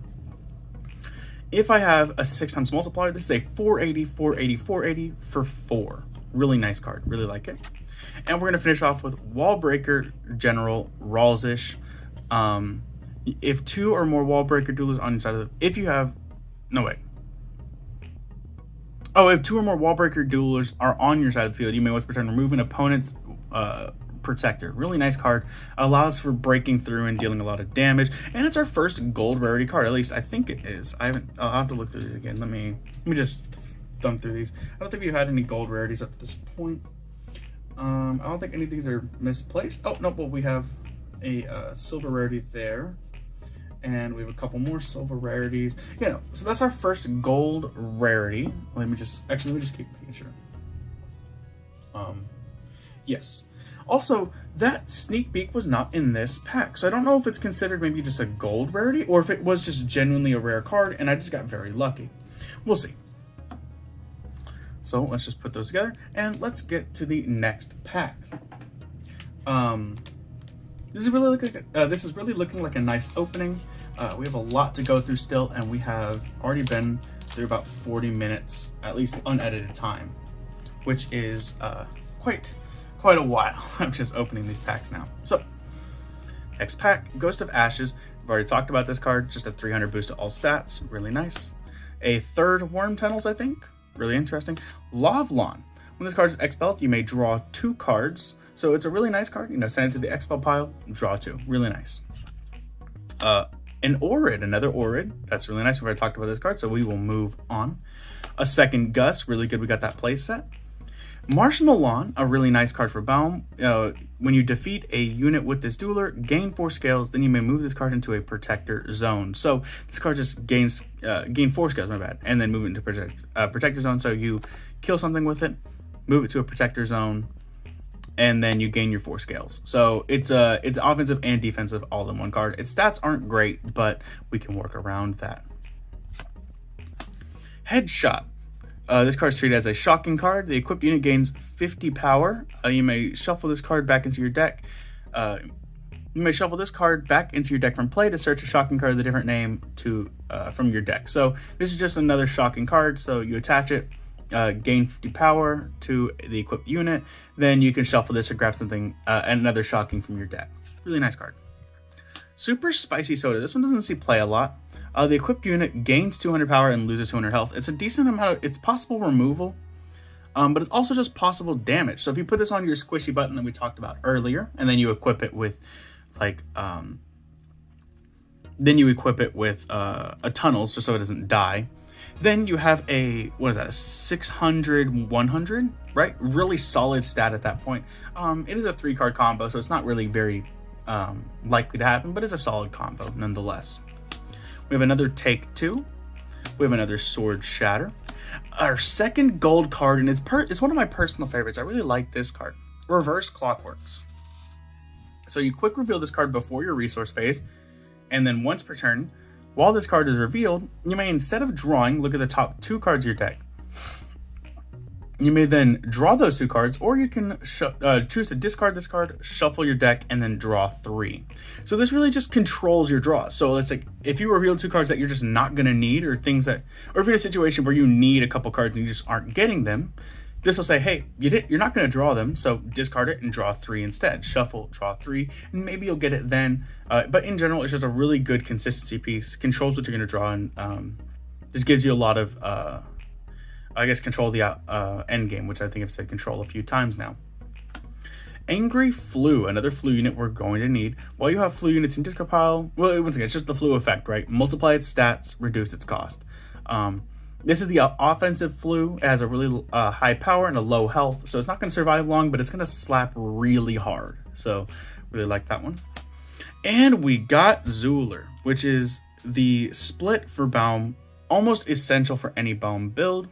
if I have a 6 times multiplier, this is a 480, 480, 480 for 4. Really nice card. Really like it. And we're going to finish off with Wallbreaker General Ralzish. If 2 or more Wallbreaker duelers on your side of the... If 2 or more Wallbreaker duelers are on your side of the field, you may once per turn remove an opponent's protector. Really nice card. Allows for breaking through and dealing a lot of damage. And it's our first gold rarity card. At least I think it is. I'll have to look through these again. Let me just thumb through these. I don't think we had any gold rarities up to this point. I don't think any of these are misplaced. Oh, no, well, we have a silver rarity there. And we have a couple more silver rarities. So that's our first gold rarity. Let me just keep making sure. Yes. Also, that sneak peek was not in this pack, so I don't know if it's considered maybe just a gold rarity or if it was just genuinely a rare card and I just got very lucky. We'll see. So let's just put those together and let's get to the next pack. This is really looking like a nice opening. We have a lot to go through still, and we have already been through about 40 minutes, at least unedited time, which is quite a while. I'm just opening these packs now. So, next pack, Ghost of Ashes. I've already talked about this card, just a 300 boost to all stats, really nice. A third Worm Tunnels, I think, really interesting. Law of Lawn. When this card is expelled, you may draw 2 cards. So it's a really nice card. Send it to the expel pile, draw 2. Really nice. An Orid, another Orid. That's really nice. We've already talked about this card, so we will move on. A second Gus, really good. We got that play set. Marsh Milan, a really nice card for Baum. When you defeat a unit with this dueler, gain 4 scales, then you may move this card into a protector zone. So this card just gain 4 scales, my bad, and then move it into protector zone. So you kill something with it, move it to a protector zone, and then you gain your 4 scales. So it's offensive and defensive all in one card. Its stats aren't great, but we can work around that. Headshot. This card is treated as a shocking card. The equipped unit gains 50 power. You may shuffle this card back into your deck. You may shuffle this card back into your deck from play to search a shocking card with a different name from your deck. So this is just another shocking card. So you attach it, gain 50 power to the equipped unit. Then you can shuffle this and grab something, another shocking from your deck. Really nice card. Super Spicy Soda. This one doesn't see play a lot. The equipped unit gains 200 power and loses 200 health. It's a decent amount it's possible removal, but it's also just possible damage. So if you put this on your squishy button that we talked about earlier, and then you equip it with a tunnels just so it doesn't die, then you have a 600, 100, right? Really solid stat at that point. It is a 3-card combo, so it's not really very likely to happen, but it's a solid combo nonetheless. We have another Take 2. We have another Sword Shatter. Our second gold card, and it's one of my personal favorites. I really like this card. Reverse Clockworks. So you quick reveal this card before your resource phase, and then once per turn, while this card is revealed, you may, instead of drawing, look at the top 2 cards of your deck. You may then draw those 2 cards, or you can choose to discard this card, shuffle your deck, and then draw 3. So this really just controls your draw. So it's like, if you reveal 2 cards that you're just not going to need, or if you're in a situation where you need a couple cards and you just aren't getting them, this will say, hey, you're not going to draw them, so discard it and draw 3 instead. Shuffle, draw 3, and maybe you'll get it then. But in general, it's just a really good consistency piece. Controls what you're going to draw, and this gives you a lot of... control of the end game, which I think I've said control a few times now. Angry Flu, another flu unit we're going to need. While you have flu units in discard pile, well, once again, it's just the flu effect, right? Multiply its stats, reduce its cost. This is the offensive flu. It has a really high power and a low health, so it's not going to survive long, but it's going to slap really hard. So, really like that one. And we got Zuler, which is the split for Baum, almost essential for any Baum build.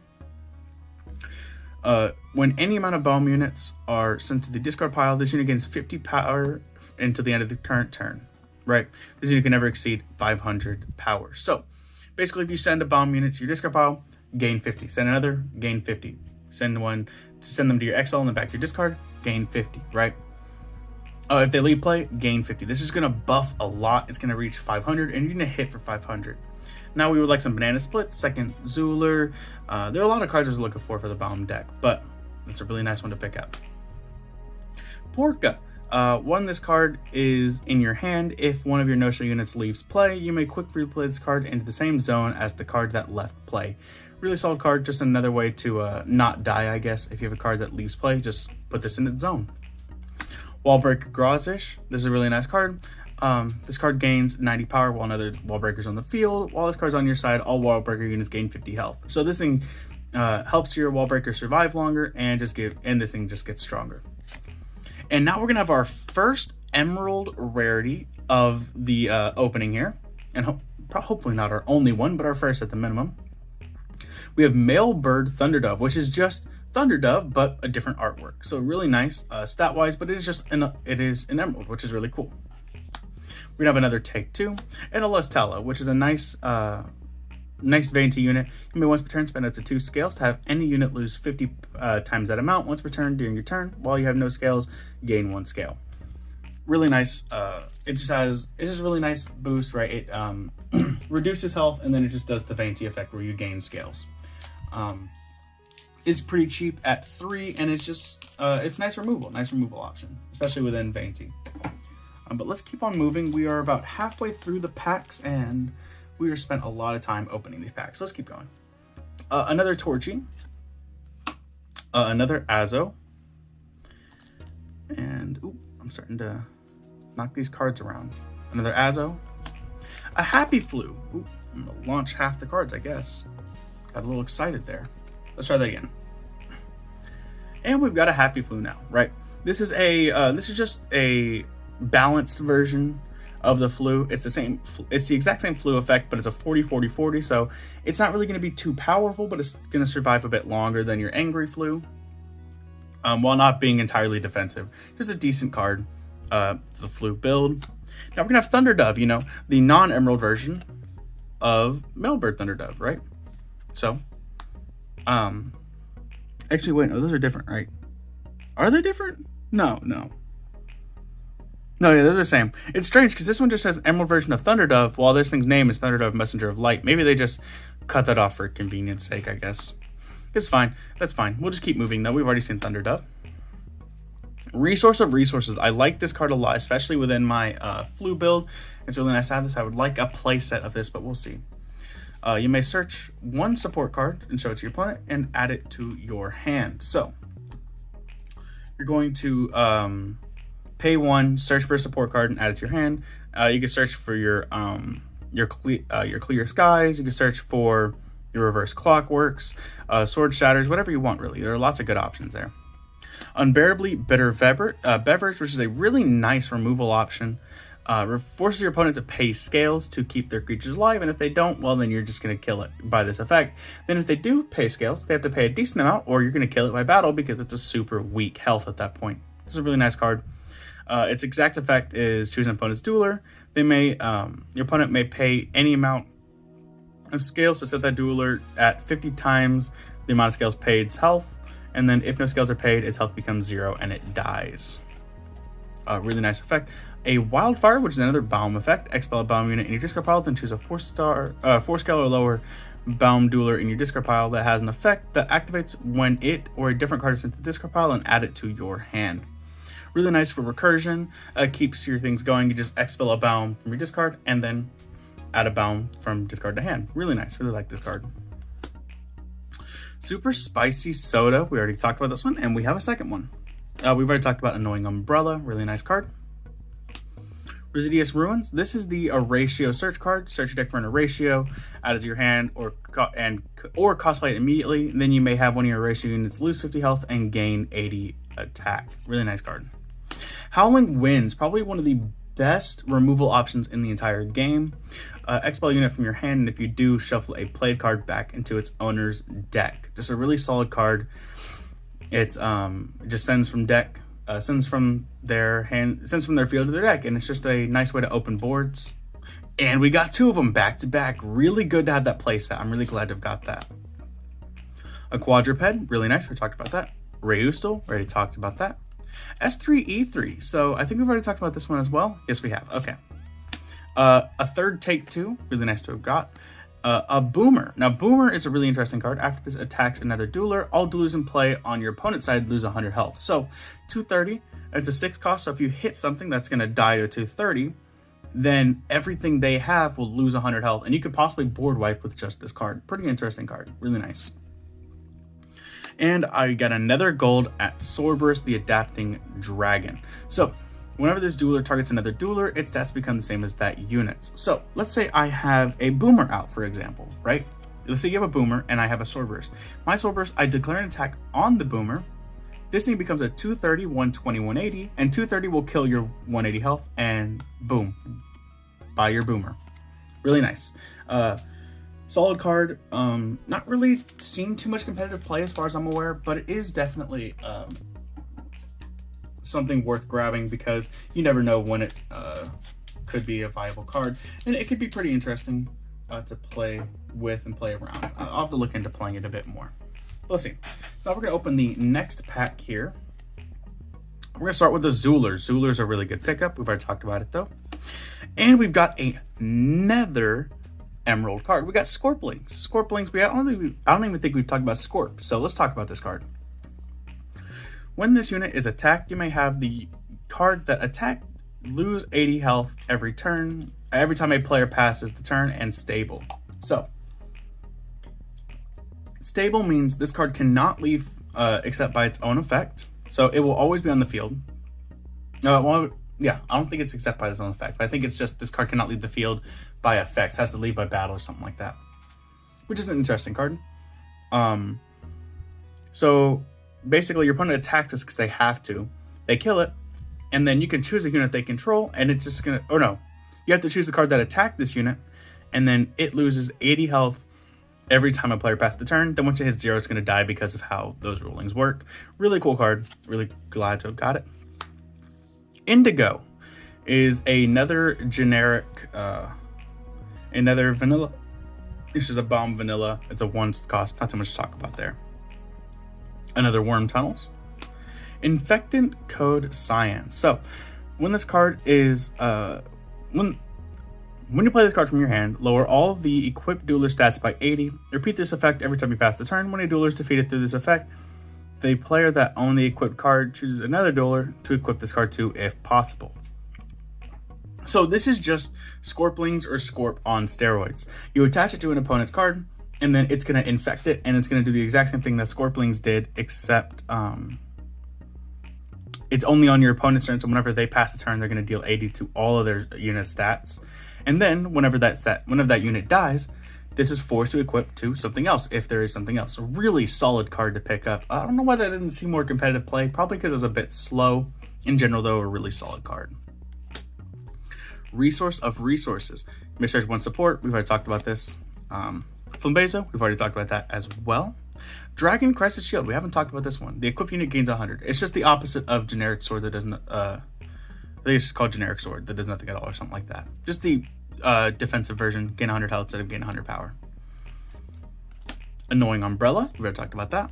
When any amount of Baum units are sent to the discard pile, this unit gains 50 power until the end of the current turn, right? This unit can never exceed 500 power. So, basically, if you send a Baum unit to your discard pile, gain 50. Send another, gain 50. Send them to your exile and then back to your discard, gain 50, right? If they leave play, gain 50. This is going to buff a lot. It's going to reach 500, and you're going to hit for 500. Now we would like some Banana Split, second Zuler. There are a lot of cards I was looking for the Baum deck, but it's a really nice one to pick up. Porka. When this card is in your hand, if one of your no-show units leaves play, you may quick replay this card into the same zone as the card that left play. Really solid card, just another way to not die, I guess. If you have a card that leaves play, just put this in its zone. Wallbreaker Grazish. This is a really nice card. This card gains 90 power while another wall breaker's on the field. While this card's on your side, all wall breaker units gain 50 health. So this thing helps your wall breaker survive longer, and this thing just gets stronger. And now we're gonna have our first emerald rarity of the opening here, and hopefully not our only one, but our first at the minimum. We have Male Bird Thunderdove, which is just Thunderdove, but a different artwork. So really nice stat-wise, but it is an emerald, which is really cool. We're gonna have another Take Two, and a Lestella, which is a nice Vanity unit. You may once per turn spend up to 2 scales to have any unit lose 50 times that amount once per turn during your turn. While you have no scales, gain 1 scale. Really nice. It's just really nice boost, right? It reduces health, and then it just does the Vanity effect where you gain scales. It's pretty cheap at 3, and it's just it's nice removal option, especially within Vanity. But let's keep on moving. We are about halfway through the packs, and we have spent a lot of time opening these packs. So let's keep going. Another Torchy, another Azo, and I'm starting to knock these cards around. Another Azo, a Happy Flu. I'm gonna launch half the cards, I guess. Got a little excited there. Let's try that again. And we've got a Happy Flu now, right? This is just a balanced version of the flu. It's the exact same flu effect, but it's a 40-40-40, so it's not really going to be too powerful, but it's going to survive a bit longer than your Angry Flu, while not being entirely defensive. Just a decent card, the flu build. Now we're going to have Thunderdove, the non-emerald version of Mailbird Thunderdove, right? So, actually, wait, no, those are different, right? Are they different? No, yeah, they're the same. It's strange because this one just says emerald version of Thunderdove, while this thing's name is Thunderdove Messenger of Light. Maybe they just cut that off for convenience sake, I guess. It's fine. That's fine. We'll just keep moving, though. We've already seen Thunderdove. Resource of Resources. I like this card a lot, especially within my flu build. It's really nice to have this. I would like a playset of this, but we'll see. You may search one support card and show it to your opponent and add it to your hand. So, you're going to pay 1, search for a support card, and add it to your hand. You can search for your Clear Skies. You can search for your Reverse Clockworks, Sword Shatters, whatever you want, really. There are lots of good options there. Unbearably Bitter Beverage, which is a really nice removal option. Forces your opponent to pay scales to keep their creatures alive, and if they don't, well, then you're just going to kill it by this effect. Then if they do pay scales, they have to pay a decent amount, or you're going to kill it by battle because it's a super weak health at that point. It's a really nice card. Its exact effect is choose an opponent's dueler. Your opponent may pay any amount of scales to set that dueler at 50 times the amount of scales paid's health, and then if no scales are paid, its health becomes 0 and it dies. Really nice effect. A Wildfire, which is another Baum effect. Expel a Baum unit in your discard pile, then choose a 4-scale or lower Baum dueler in your discard pile that has an effect that activates when it or a different card is sent to the discard pile, and add it to your hand. Really nice for recursion. Keeps your things going. You just expel a Baum from your discard and then add a Baum from discard to hand. Really nice. Really like this card. Super Spicy Soda. We already talked about this one, and we have a second one. We've already talked about Annoying Umbrella. Really nice card. Residious Ruins. This is the Erasio search card. Search your deck for an Erasio, add it to your hand, or cosplay it immediately. Then you may have one of your Erasio units lose 50 health and gain 80 attack. Really nice card. Howling Winds, probably one of the best removal options in the entire game. Expel a unit from your hand, and if you do, shuffle a played card back into its owner's deck. Just a really solid card. It's it just sends from their field to their deck, and it's just a nice way to open boards. And we got 2 of them back to back. Really good to have that playset. I'm really glad to have got that. A Quadruped, really nice. We talked about that. Reustal, already talked about that. S3E3. So I think we've already talked about this one as well. Yes, we have. Okay. A third Take Two, really nice to have got. A Boomer. Now, Boomer is a really interesting card. After this attacks another dueler, all duelers in play on your opponent's side lose 100 health. So 230. It's a 6 cost. So if you hit something that's going to die to 230, then everything they have will lose 100 health, and you could possibly board wipe with just this card. Pretty interesting card. Really nice. And I got another gold at Cerberus, the Adapting Dragon. So whenever this dueler targets another dueler, its stats become the same as that unit's. So let's say I have a Boomer out, for example, right? let's say you have a boomer and I have a sword burst. My sword burst, I declare an attack on the boomer. This thing becomes a 230, 120, 180, and 230 will kill your 180 health, and boom, buy your boomer. Really nice. Solid card. Not really seen too much competitive play as far as I'm aware, but it is definitely something worth grabbing because you never know when it could be a viable card, and it could be pretty interesting to play with and play around. I'll have to look into playing it a bit more. Let's see. Now we're going to open the next pack here. We're going to start with the Zoolers. Zoolers are a really good pickup. We've already talked about it though. And we've got another Emerald card. We got Scorplings. Scorplings, I don't even think we've talked about Scorp. So let's talk about this card. When this unit is attacked, you may have the card that attacked lose 80 health every turn, every time a player passes the turn, and stable. So stable means this card cannot leave except by its own effect. So it will always be on the field. Well, yeah, I don't think it's except by its own effect, but I think it's just this card cannot leave the field by effects. It has to leave by battle or something like that, which is an interesting card. So basically your opponent attacks us because they have to. They kill it, and then you can choose a unit they control, and it's just gonna, oh no, you have to choose the card that attacked this unit, and then it loses 80 health every time a player passes the turn. Then once it hits 0, it's going to die because of how those rulings work. Really cool card. Really glad to have got it. Indigo is another generic, another vanilla. This is a bomb vanilla. It's a 1 cost. Not too much to talk about there. Another Worm Tunnels. Infectant Code Cyan. So when this card is, when you play this card from your hand, lower all of the equipped dueler stats by 80. Repeat this effect every time you pass the turn. When a dueler is defeated through this effect, the player that owned the equipped card chooses another dueler to equip this card to if possible. So this is just Scorplings or Scorp on steroids. You attach it to an opponent's card, and then it's going to infect it, and it's going to do the exact same thing that Scorplings did, except it's only on your opponent's turn, so whenever they pass the turn, they're going to deal 80 to all of their unit stats. And then whenever that unit dies, this is forced to equip to something else if there is something else. A really solid card to pick up. I don't know why that didn't see more competitive play. Probably because it's a bit slow. In general, though, a really solid card. Resource of Resources. Mischarge 1 support. We've already talked about this. Flambezo. We've already talked about that as well. Dragon Crested Shield. We haven't talked about this one. The equipped unit gains 100. It's just the opposite of Generic Sword that doesn't... I think it's just called Generic Sword that does nothing at all or something like that. Just the defensive version, gain 100 health instead of gain 100 power. Annoying Umbrella, we already talked about that.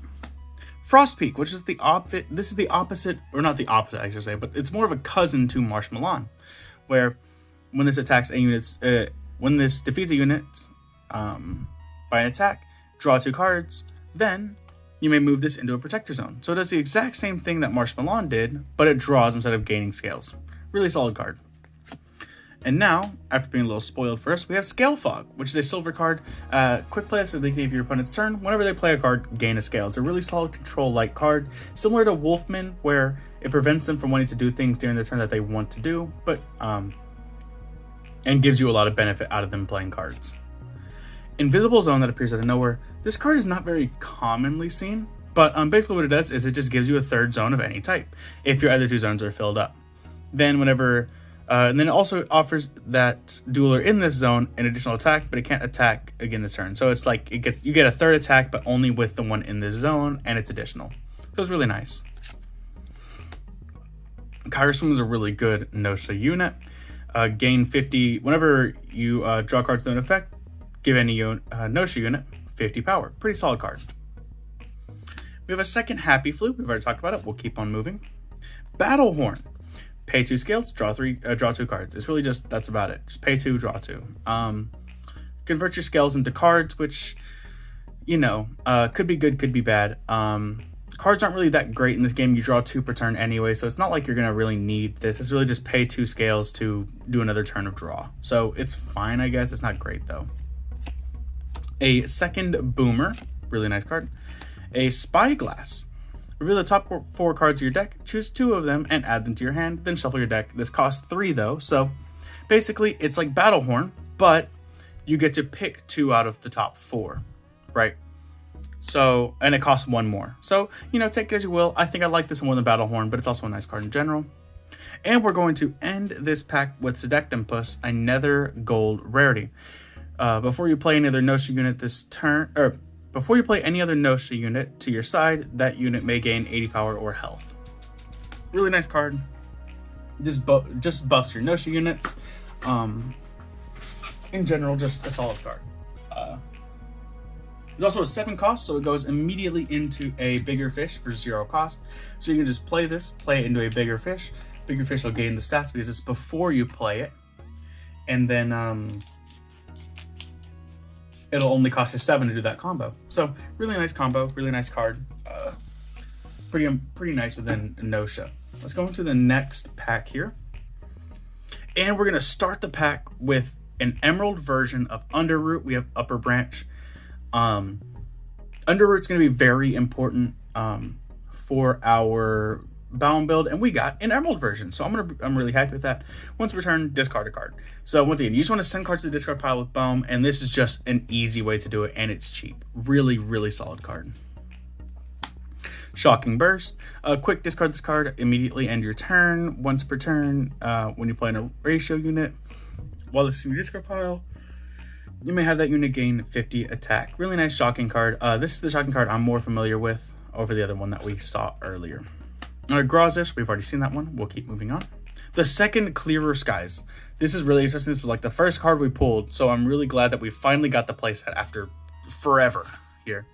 Frostpeak, which is the opposite. This is the opposite, or not the opposite, I should say, but it's more of a cousin to Marsh Milan, where when this attacks a unit, when this defeats a unit by an attack, draw 2 cards, then you may move this into a protector zone. So it does the exact same thing that Marsh Milan did, but it draws instead of gaining scales. Really solid card. And now, after being a little spoiled first, we have Scale Fog, which is a silver card. Quick play at the beginning of your opponent's turn. Whenever they play a card, gain a scale. It's a really solid control-like card, similar to Wolfman, where it prevents them from wanting to do things during the turn that they want to do, but and gives you a lot of benefit out of them playing cards. Invisible Zone that appears out of nowhere. This card is not very commonly seen, but basically what it does is it just gives you a 3rd zone of any type if your other 2 zones are filled up. Then whenever, and then it also offers that dueler in this zone an additional attack, but it can't attack again this turn. So it's like you get a 3rd attack, but only with the one in this zone, and it's additional. So it's really nice. Kyroswim is a really good Nosha unit. Gain 50 whenever you draw cards to an effect. Give any Nosha unit 50 power. Pretty solid card. We have a second Happy Flute. We've already talked about it. We'll keep on moving. Battlehorn. Pay 2 scales, draw 2 cards. It's really just, that's about it. Just pay 2, draw 2. Convert your scales into cards, which, you know, could be good, could be bad. Cards aren't really that great in this game. You draw 2 per turn anyway, so it's not like you're going to really need this. It's really just pay 2 scales to do another turn of draw. So it's fine, I guess. It's not great, though. A second Boomer. Really nice card. A Spyglass. Reveal the top 4 cards of your deck, choose 2 of them, and add them to your hand, then shuffle your deck. This costs 3, though, so basically it's like Battlehorn, but you get to pick 2 out of the top 4. right? So, and it costs 1 more. So, you know, take it as you will. I think I like this one more than Battle Horn, but it's also a nice card in general. And we're going to end this pack with Sedectimpus, another gold rarity. Before you play any other Nosha unit this turn, or before you play any other Nosha unit to your side, that unit may gain 80 power or health. Really nice card. Just buffs your Nosha units. In general, just a solid card. There's also a 7 cost, so it goes immediately into a bigger fish for 0 cost. So you can just play this, play it into a bigger fish. Bigger fish will gain the stats because it's before you play it. And then it'll only cost you 7 to do that combo. So really nice combo, really nice card. Pretty nice within Nosha. Let's go into the next pack here. And we're gonna start the pack with an emerald version of Underroot. We have Upper Branch. Underroot's going to be very important for our Baum build, and we got an emerald version, so I'm really happy with that. Once returned, discard a card. So once again, you just want to send cards to the discard pile with Baum, and this is just an easy way to do it, and it's cheap. Really solid card. Shocking Burst. Quick discard this card, immediately end your turn. Once per turn, when you play in a ratio unit, while this is in your discard pile, you may have that unit gain 50 attack. Really nice shocking card. This is the shocking card I'm more familiar with over the other one that we saw earlier. Grazish, we've already seen that one. We'll keep moving on. The second Clearer Skies. This is really interesting. This was like the first card we pulled, so I'm really glad that we finally got the playset after forever here.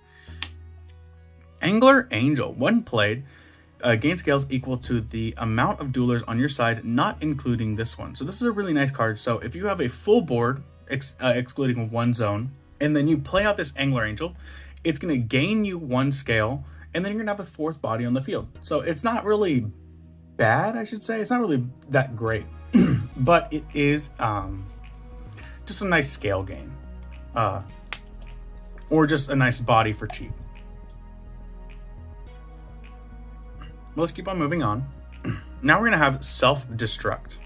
Angler Angel. When played, gain scales equal to the amount of duelers on your side, not including this one. So this is a really nice card. So if you have a full board, excluding 1 zone, and then you play out this Angler Angel, it's going to gain you 1 scale, and then you're going to have a 4th body on the field. So it's not really bad, I should say. It's not really that great, but it is just a nice scale gain, or just a nice body for cheap. Let's keep on moving on. Now we're going to have Self-Destruct.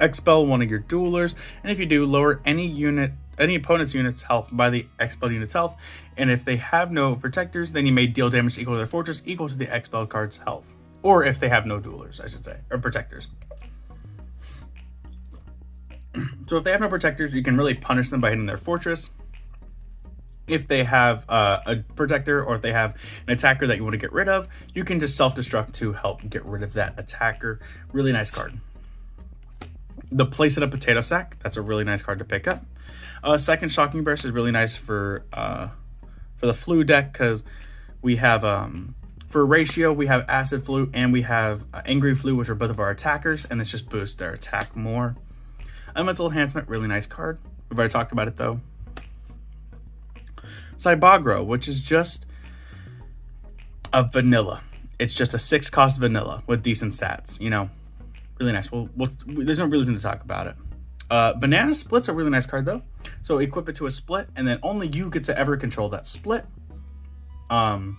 Expel one of your duelers, and if you do, lower any opponent's unit's health by the expelled unit's health, and if they have no protectors, then you may deal damage equal to their fortress equal to the expelled card's health. Or if they have no duelers, I should say, or protectors. So if they have no protectors, you can really punish them by hitting their fortress. If they have a protector, or if they have an attacker that you want to get rid of, you can just self-destruct to help get rid of that attacker. Really nice card. The Place It a Potato Sack, that's a really nice card to pick up. Second Shocking Burst is really nice for the Flu deck, because we have, for ratio, we have Acid Flu and we have Angry Flu, which are both of our attackers, and this just boosts their attack more. Elemental Enhancement, really nice card. We've already talked about it though. Cybagro, which is just a vanilla. It's just a 6-cost vanilla with decent stats, you know. Really nice. There's no reason to talk about it. Banana Split's a really nice card though. So equip it to a split, and then only you get to ever control that split. Then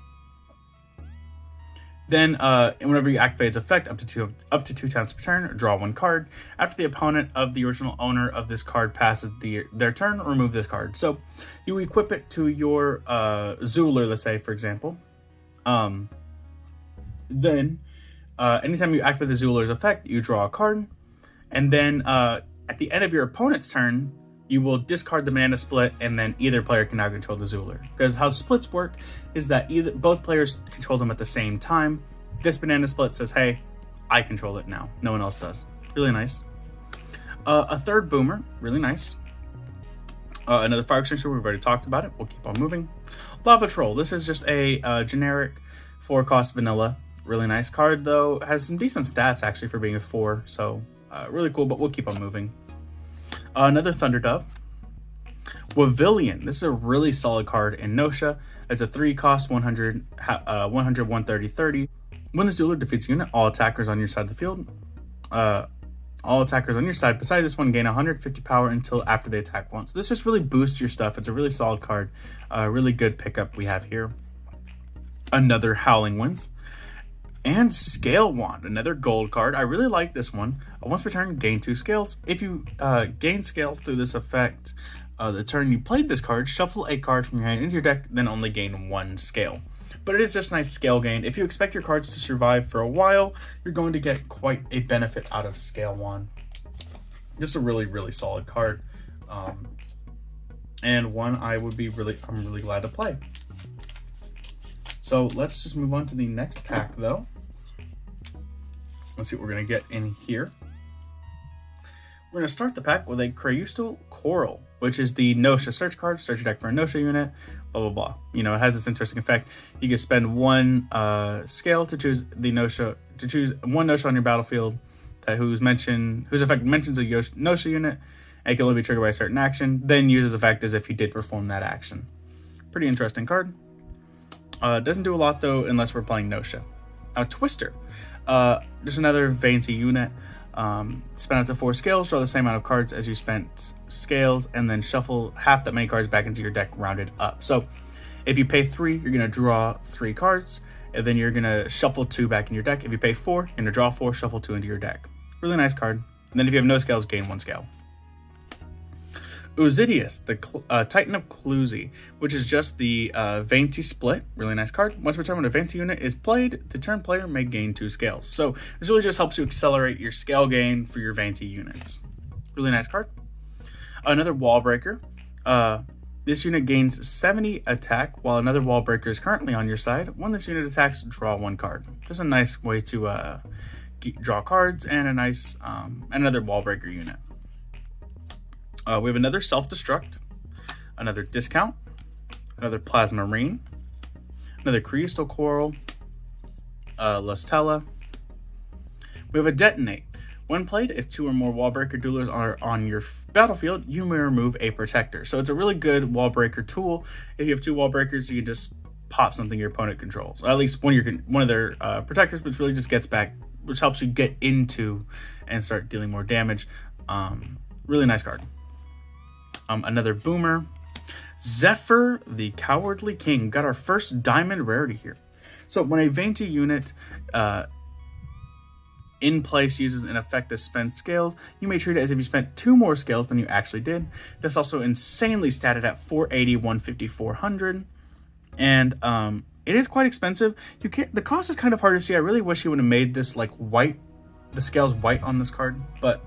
whenever you activate its effect, up to two times per turn, draw 1 card. After the opponent of the original owner of this card passes their turn, remove this card. So you equip it to your Zooler, let's say, for example. Then anytime you activate the Zooler's effect, you draw a card, and then at the end of your opponent's turn, you will discard the Banana Split, and then either player can now control the Zooler. Because how splits work is that both players control them at the same time. This Banana Split says, hey, I control it now. No one else does. Really nice. A third Boomer, really nice. Another Fire Extinguisher, we've already talked about it. We'll keep on moving. Lava Troll, this is just a generic 4-cost vanilla. Really nice card though. Has some decent stats actually for being a 4, so really cool, but we'll keep on moving. Another Thunder Dove. Wavilion, this is a really solid card in Nosha. It's a 3-cost 100, 130, 30. When the Zooler defeats a unit, all attackers on your side of the field, all attackers on your side besides this one gain 150 power until after they attack once. So this just really boosts your stuff. It's a really solid card. Really good pickup we have here. Another Howling Winds. And Scale Wand, another gold card. I really like this one. Once per turn, gain 2 scales. If you gain scales through this effect, the turn you played this card, shuffle a card from your hand into your deck, then only gain 1 scale. But it is just nice scale gain. If you expect your cards to survive for a while, you're going to get quite a benefit out of Scale Wand. Just a really, really solid card. And one I'm really glad to play. So let's just move on to the next pack though. Let's see what we're gonna get in here. We're gonna start the pack with a Pineaxolotl Coral, which is the Nosha search card. Search your deck for a Nosha unit, blah, blah, blah. You know, it has this interesting effect. You can spend 1 scale to choose the Nosha, to choose 1 Nosha on your battlefield whose effect mentions a Nosha unit, and it can only be triggered by a certain action, then use its effect as if you did perform that action. Pretty interesting card. Doesn't do a lot though unless we're playing Nosha. Now Twister, just another Vanity unit. Spend up to 4 scales, draw the same amount of cards as you spent scales, and then shuffle half that many cards back into your deck rounded up. So if you pay 3, you're going to draw 3 cards, and then you're going to shuffle 2 back in your deck. If you pay 4, you're going to draw 4, shuffle 2 into your deck. Really nice card. And then if you have no scales, gain 1 scale. Uzidius, the Titan of Cluzy, which is just the Vanity split. Really nice card. Once per turn when a Vanity unit is played, the turn player may gain 2 scales. So this really just helps you accelerate your scale gain for your Vanity units. Really nice card. Another Wall Breaker. This unit gains 70 attack while another Wall Breaker is currently on your side. When this unit attacks, draw 1 card. Just a nice way to draw cards, and a nice another Wall Breaker unit. We have another Self-Destruct, another Discount, another Plasma Marine, another Pineaxolotl Coral, Lustella. We have a Detonate. When played, if 2 or more Wall Breaker duelers are on your battlefield, you may remove a Protector. So it's a really good Wall Breaker tool. If you have 2 Wall Breakers, you can just pop something your opponent controls. Or at least one of their Protectors, which really just gets back, which helps you get into and start dealing more damage. Really nice card. Another Boomer. Zephyr, the Cowardly King. Got our first diamond rarity here. So when a Vanity unit in place uses an effect that spends scales, you may treat it as if you spent 2 more scales than you actually did. That's also insanely statted at 480, 150, 400. And it is quite expensive. The cost is kind of hard to see. I really wish you would have made this like white, the scales white on this card, but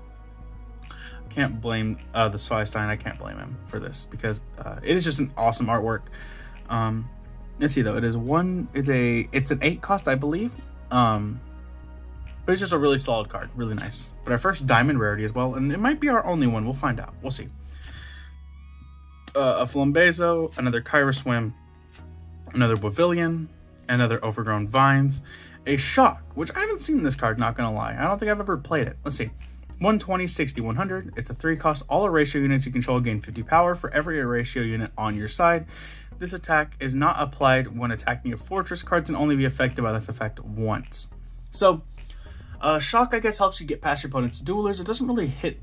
can't blame TheZweiStein. I can't blame him for this because it is just an awesome artwork. Let's see though, it's an 8 cost, I believe. But it's just a really solid card, really nice. But our first diamond rarity as well, and it might be our only one. We'll find out. We'll see. A Flambezo, another Kyra Swim, another Pavilion, another Overgrown Vines, a Shock, which I haven't seen this card, not gonna lie. I don't think I've ever played it. Let's see. 120, 60, 100. It's a 3 cost. All Erasure units you control gain 50 power for every Erasure unit on your side. This attack is not applied when attacking a fortress. Cards can only be affected by this effect once. So, Shock, I guess, helps you get past your opponent's duelers. It doesn't really hit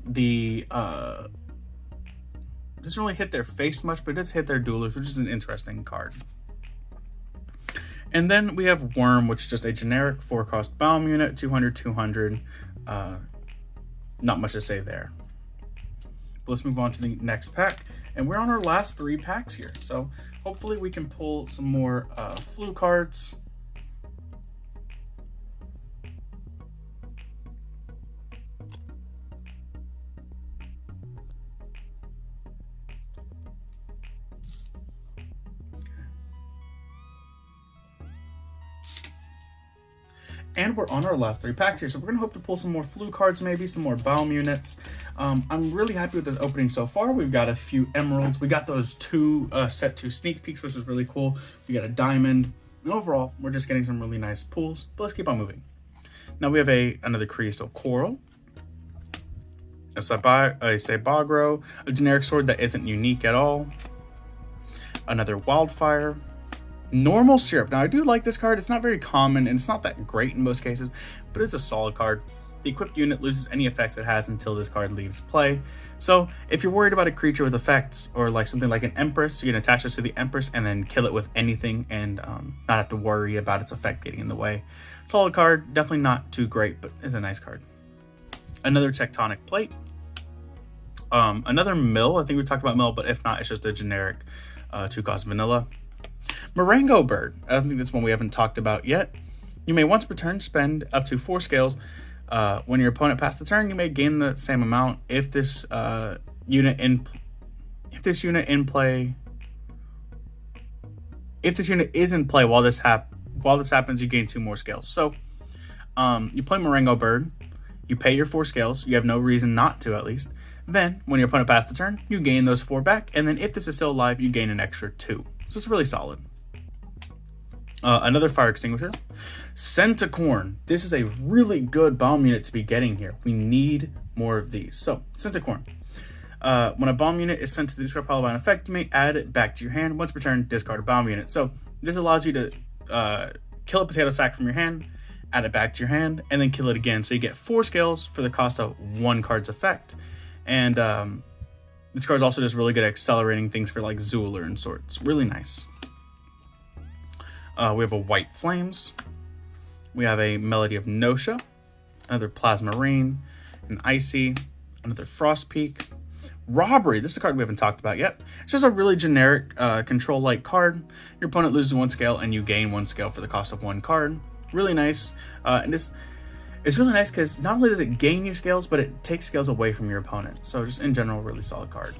their face much, but it does hit their duelers, which is an interesting card. And then we have Worm, which is just a generic 4 cost Baum unit, 200, 200. Not much to say there. But let's move on to the next pack. And we're on our last 3 packs here. So hopefully we can pull some more flu cards. And we're on our last 3 packs here, so we're going to hope to pull some more flu cards, maybe some more Baum units. I'm really happy with this opening so far. We've got a few emeralds. We got those 2 set 2 sneak peeks, which was really cool. We got a diamond. And overall, we're just getting some really nice pulls. But let's keep on moving. Now we have another Pineaxolotl Coral, a Sabagro, a generic sword that isn't unique at all, another Wildfire, Normal Syrup. Now I do like this card. It's not very common and it's not that great in most cases, but it's a solid card. The equipped unit loses any effects it has until this card leaves play. So if you're worried about a creature with effects or like something like an Empress, you can attach this to the Empress and then kill it with anything and not have to worry about its effect getting in the way. Solid card, definitely not too great, but it's a nice card. Another Tectonic Plate, Another mill. I think we talked about mill, but if not, it's just a generic 2-cost vanilla. Marengo Bird. I don't think that's one we haven't talked about yet. You may once per turn spend up to 4 scales. When your opponent passed the turn, you may gain the same amount. If this unit is in play while this happens, you gain 2 more scales. So you play Marengo Bird, you pay your 4 scales. You have no reason not to, at least. Then, when your opponent passed the turn, you gain those 4 back, and then if this is still alive, you gain an extra 2. So it's really solid. Another fire extinguisher. Centicorn. This is a really good bomb unit to be getting here. We need more of these. So, Centicorn. When a bomb unit is sent to the discard pile by an effect, you may add it back to your hand. Once per turn, discard a bomb unit. So, this allows you to kill a potato sack from your hand, add it back to your hand, and then kill it again. So you get 4 scales for the cost of 1 card's effect. And this card is also just really good at accelerating things for like Zooler and sorts. Really nice. We have a White Flames. We have a Melody of Nosha. Another Plasma Rain. An Icy. Another Frost Peak. Robbery. This is a card we haven't talked about yet. It's just a really generic control-like card. Your opponent loses 1 scale and you gain 1 scale for the cost of 1 card. Really nice. And it's really nice because not only does it gain you scales, but it takes scales away from your opponent. So just in general, really solid card.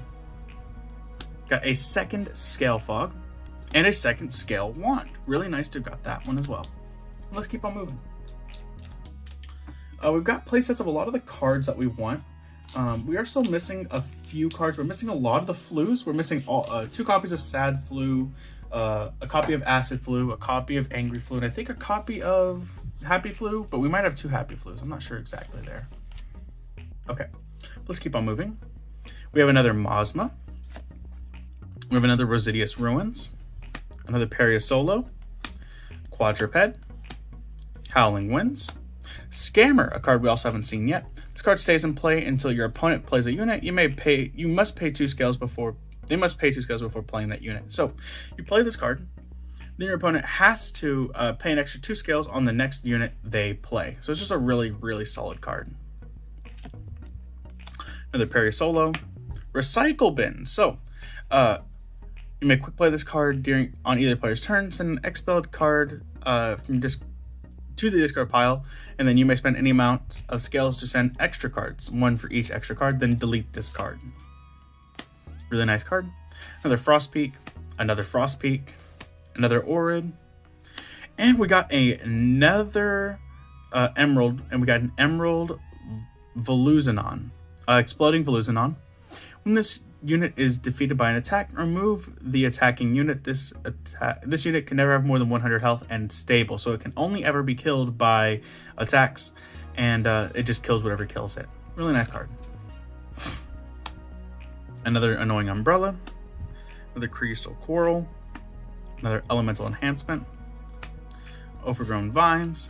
Got a second Scale Fog and a second Scale Wand. Really nice to have got that one as well. Let's keep on moving. We've got playsets of a lot of the cards that we want. We are still missing a few cards. We're missing a lot of the Flues. We're missing 2 copies of Sad Flu, a copy of Acid Flu, a copy of Angry Flu, and I think a copy of Happy Flu, but we might have 2 Happy Flus. I'm not sure exactly there. Okay, let's keep on moving. We have another Mosma. We have another Rosidius Ruins, another Pineaxolotl, Quadruped, Howling Winds, Scammer, a card we also haven't seen yet. This card stays in play until your opponent plays a unit. You must pay 2 scales before playing that unit. So you play this card, then your opponent has to pay an extra 2 scales on the next unit they play. So it's just a really, really solid card. Another Pineaxolotl, Recycle Bin. So you may quick play this card on either player's turn, send an expelled card to the discard pile, and then you may spend any amount of scales to send extra cards, 1 for each extra card, then delete this card. Really nice card. Another Frost Peak, another Frost Peak, another Orid, and we got another Emerald, and we got an Emerald Veluzinon, Exploding Veluzinon. When this unit is defeated by an attack, remove the attacking unit. This unit can never have more than 100 health and stable, so it can only ever be killed by attacks, and it just kills whatever kills it. Really nice card. Another Annoying Umbrella, another Crystal Coral, another Elemental Enhancement, Overgrown Vines,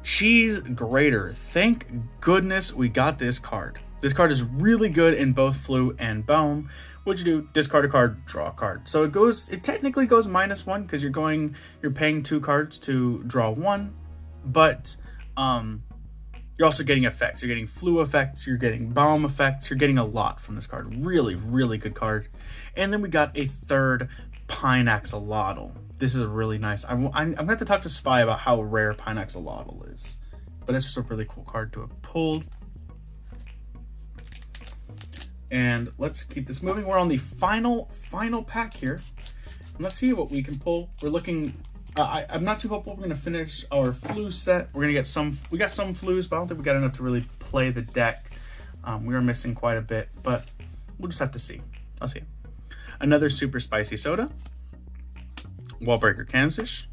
Cheese Grater. Thank goodness we got this card. This card is really good in both Flu and Bone. What'd you do? Discard a card, draw a card. So it technically goes -1 because you're paying 2 cards to draw 1, but you're also getting effects. You're getting Flu effects, you're getting Bomb effects, you're getting a lot from this card. Really, really good card. And then we got a third Pineaxolotl. This is really nice. I'm going to have to talk to Spy about how rare Pineaxolotl is, but it's just a really cool card to have pulled. And let's keep this moving. We're on the final pack here. And let's see what we can pull. We're looking, I'm not too hopeful we're gonna finish our Flu set. We got some Flus, but I don't think we got enough to really play the deck. We are missing quite a bit, but we'll just have to see. I'll see. Another Super Spicy Soda. Wallbreaker Kansas.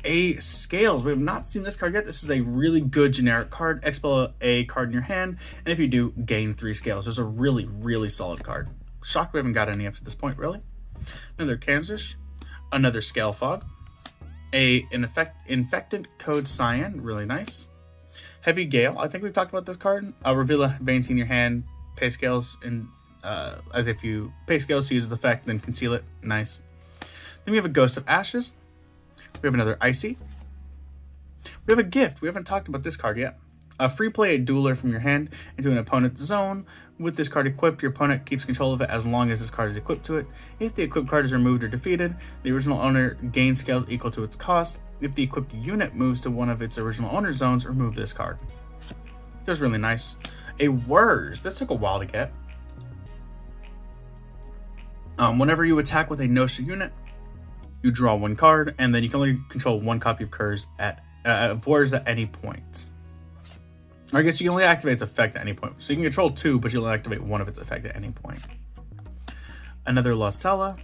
A Scales. We have not seen this card yet. This is a really good generic card. Expel a card in your hand, and if you do, gain 3 scales. This is a really, really solid card. Shocked we haven't got any up to this point, really. Another Kansas. Another Scale Fog. Infectant Code Cyan. Really nice. Heavy Gale. I think we've talked about this card. Reveal a vein in your hand. Pay scales, as if you pay scales to use its effect, then conceal it. Nice. Then we have a Ghost of Ashes. We have another Icy. We have a Gift. We haven't talked about this card yet. Free play a dueler from your hand into an opponent's zone. With this card equipped, your opponent keeps control of it as long as this card is equipped to it. If the equipped card is removed or defeated, the original owner gains scales equal to its cost. If the equipped unit moves to one of its original owner's zones, remove this card. That's really nice. A Whirrs. This took a while to get. Whenever you attack with a no-show unit, you draw one card, and then you can only control one copy of Whirrs at any point. Or I guess you can only activate its effect at any point. So you can control two, but you'll only activate one of its effect at any point. Another Lostella,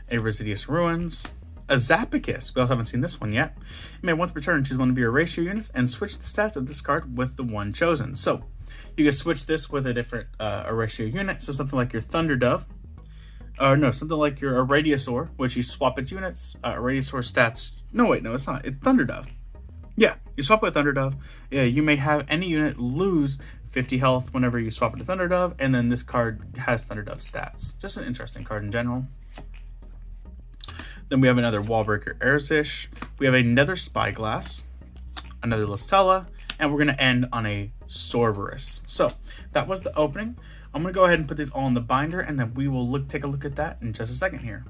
a Residius Ruins, a Zapicus. We also haven't seen this one yet. You may once per turn choose one of your ratio units and switch the stats of this card with the one chosen. So you can switch this with a different ratio unit. So something like your Thunder Dove. Something like your Iradiasaur, which you swap its units. Iradiasaur stats. No, wait, no, it's not. It's Thunder Dove. Yeah, you swap it with Thunder Dove. Yeah, you may have any unit lose 50 health whenever you swap it to Thunder Dove, and then this card has Thunder Dove stats. Just an interesting card in general. Then we have another Wallbreaker Airzish. We have another Spyglass, another Listella, and we're going to end on a Sorberus. So that was the opening. I'm going to go ahead and put these all in the binder, and then we will take a look at that in just a second here.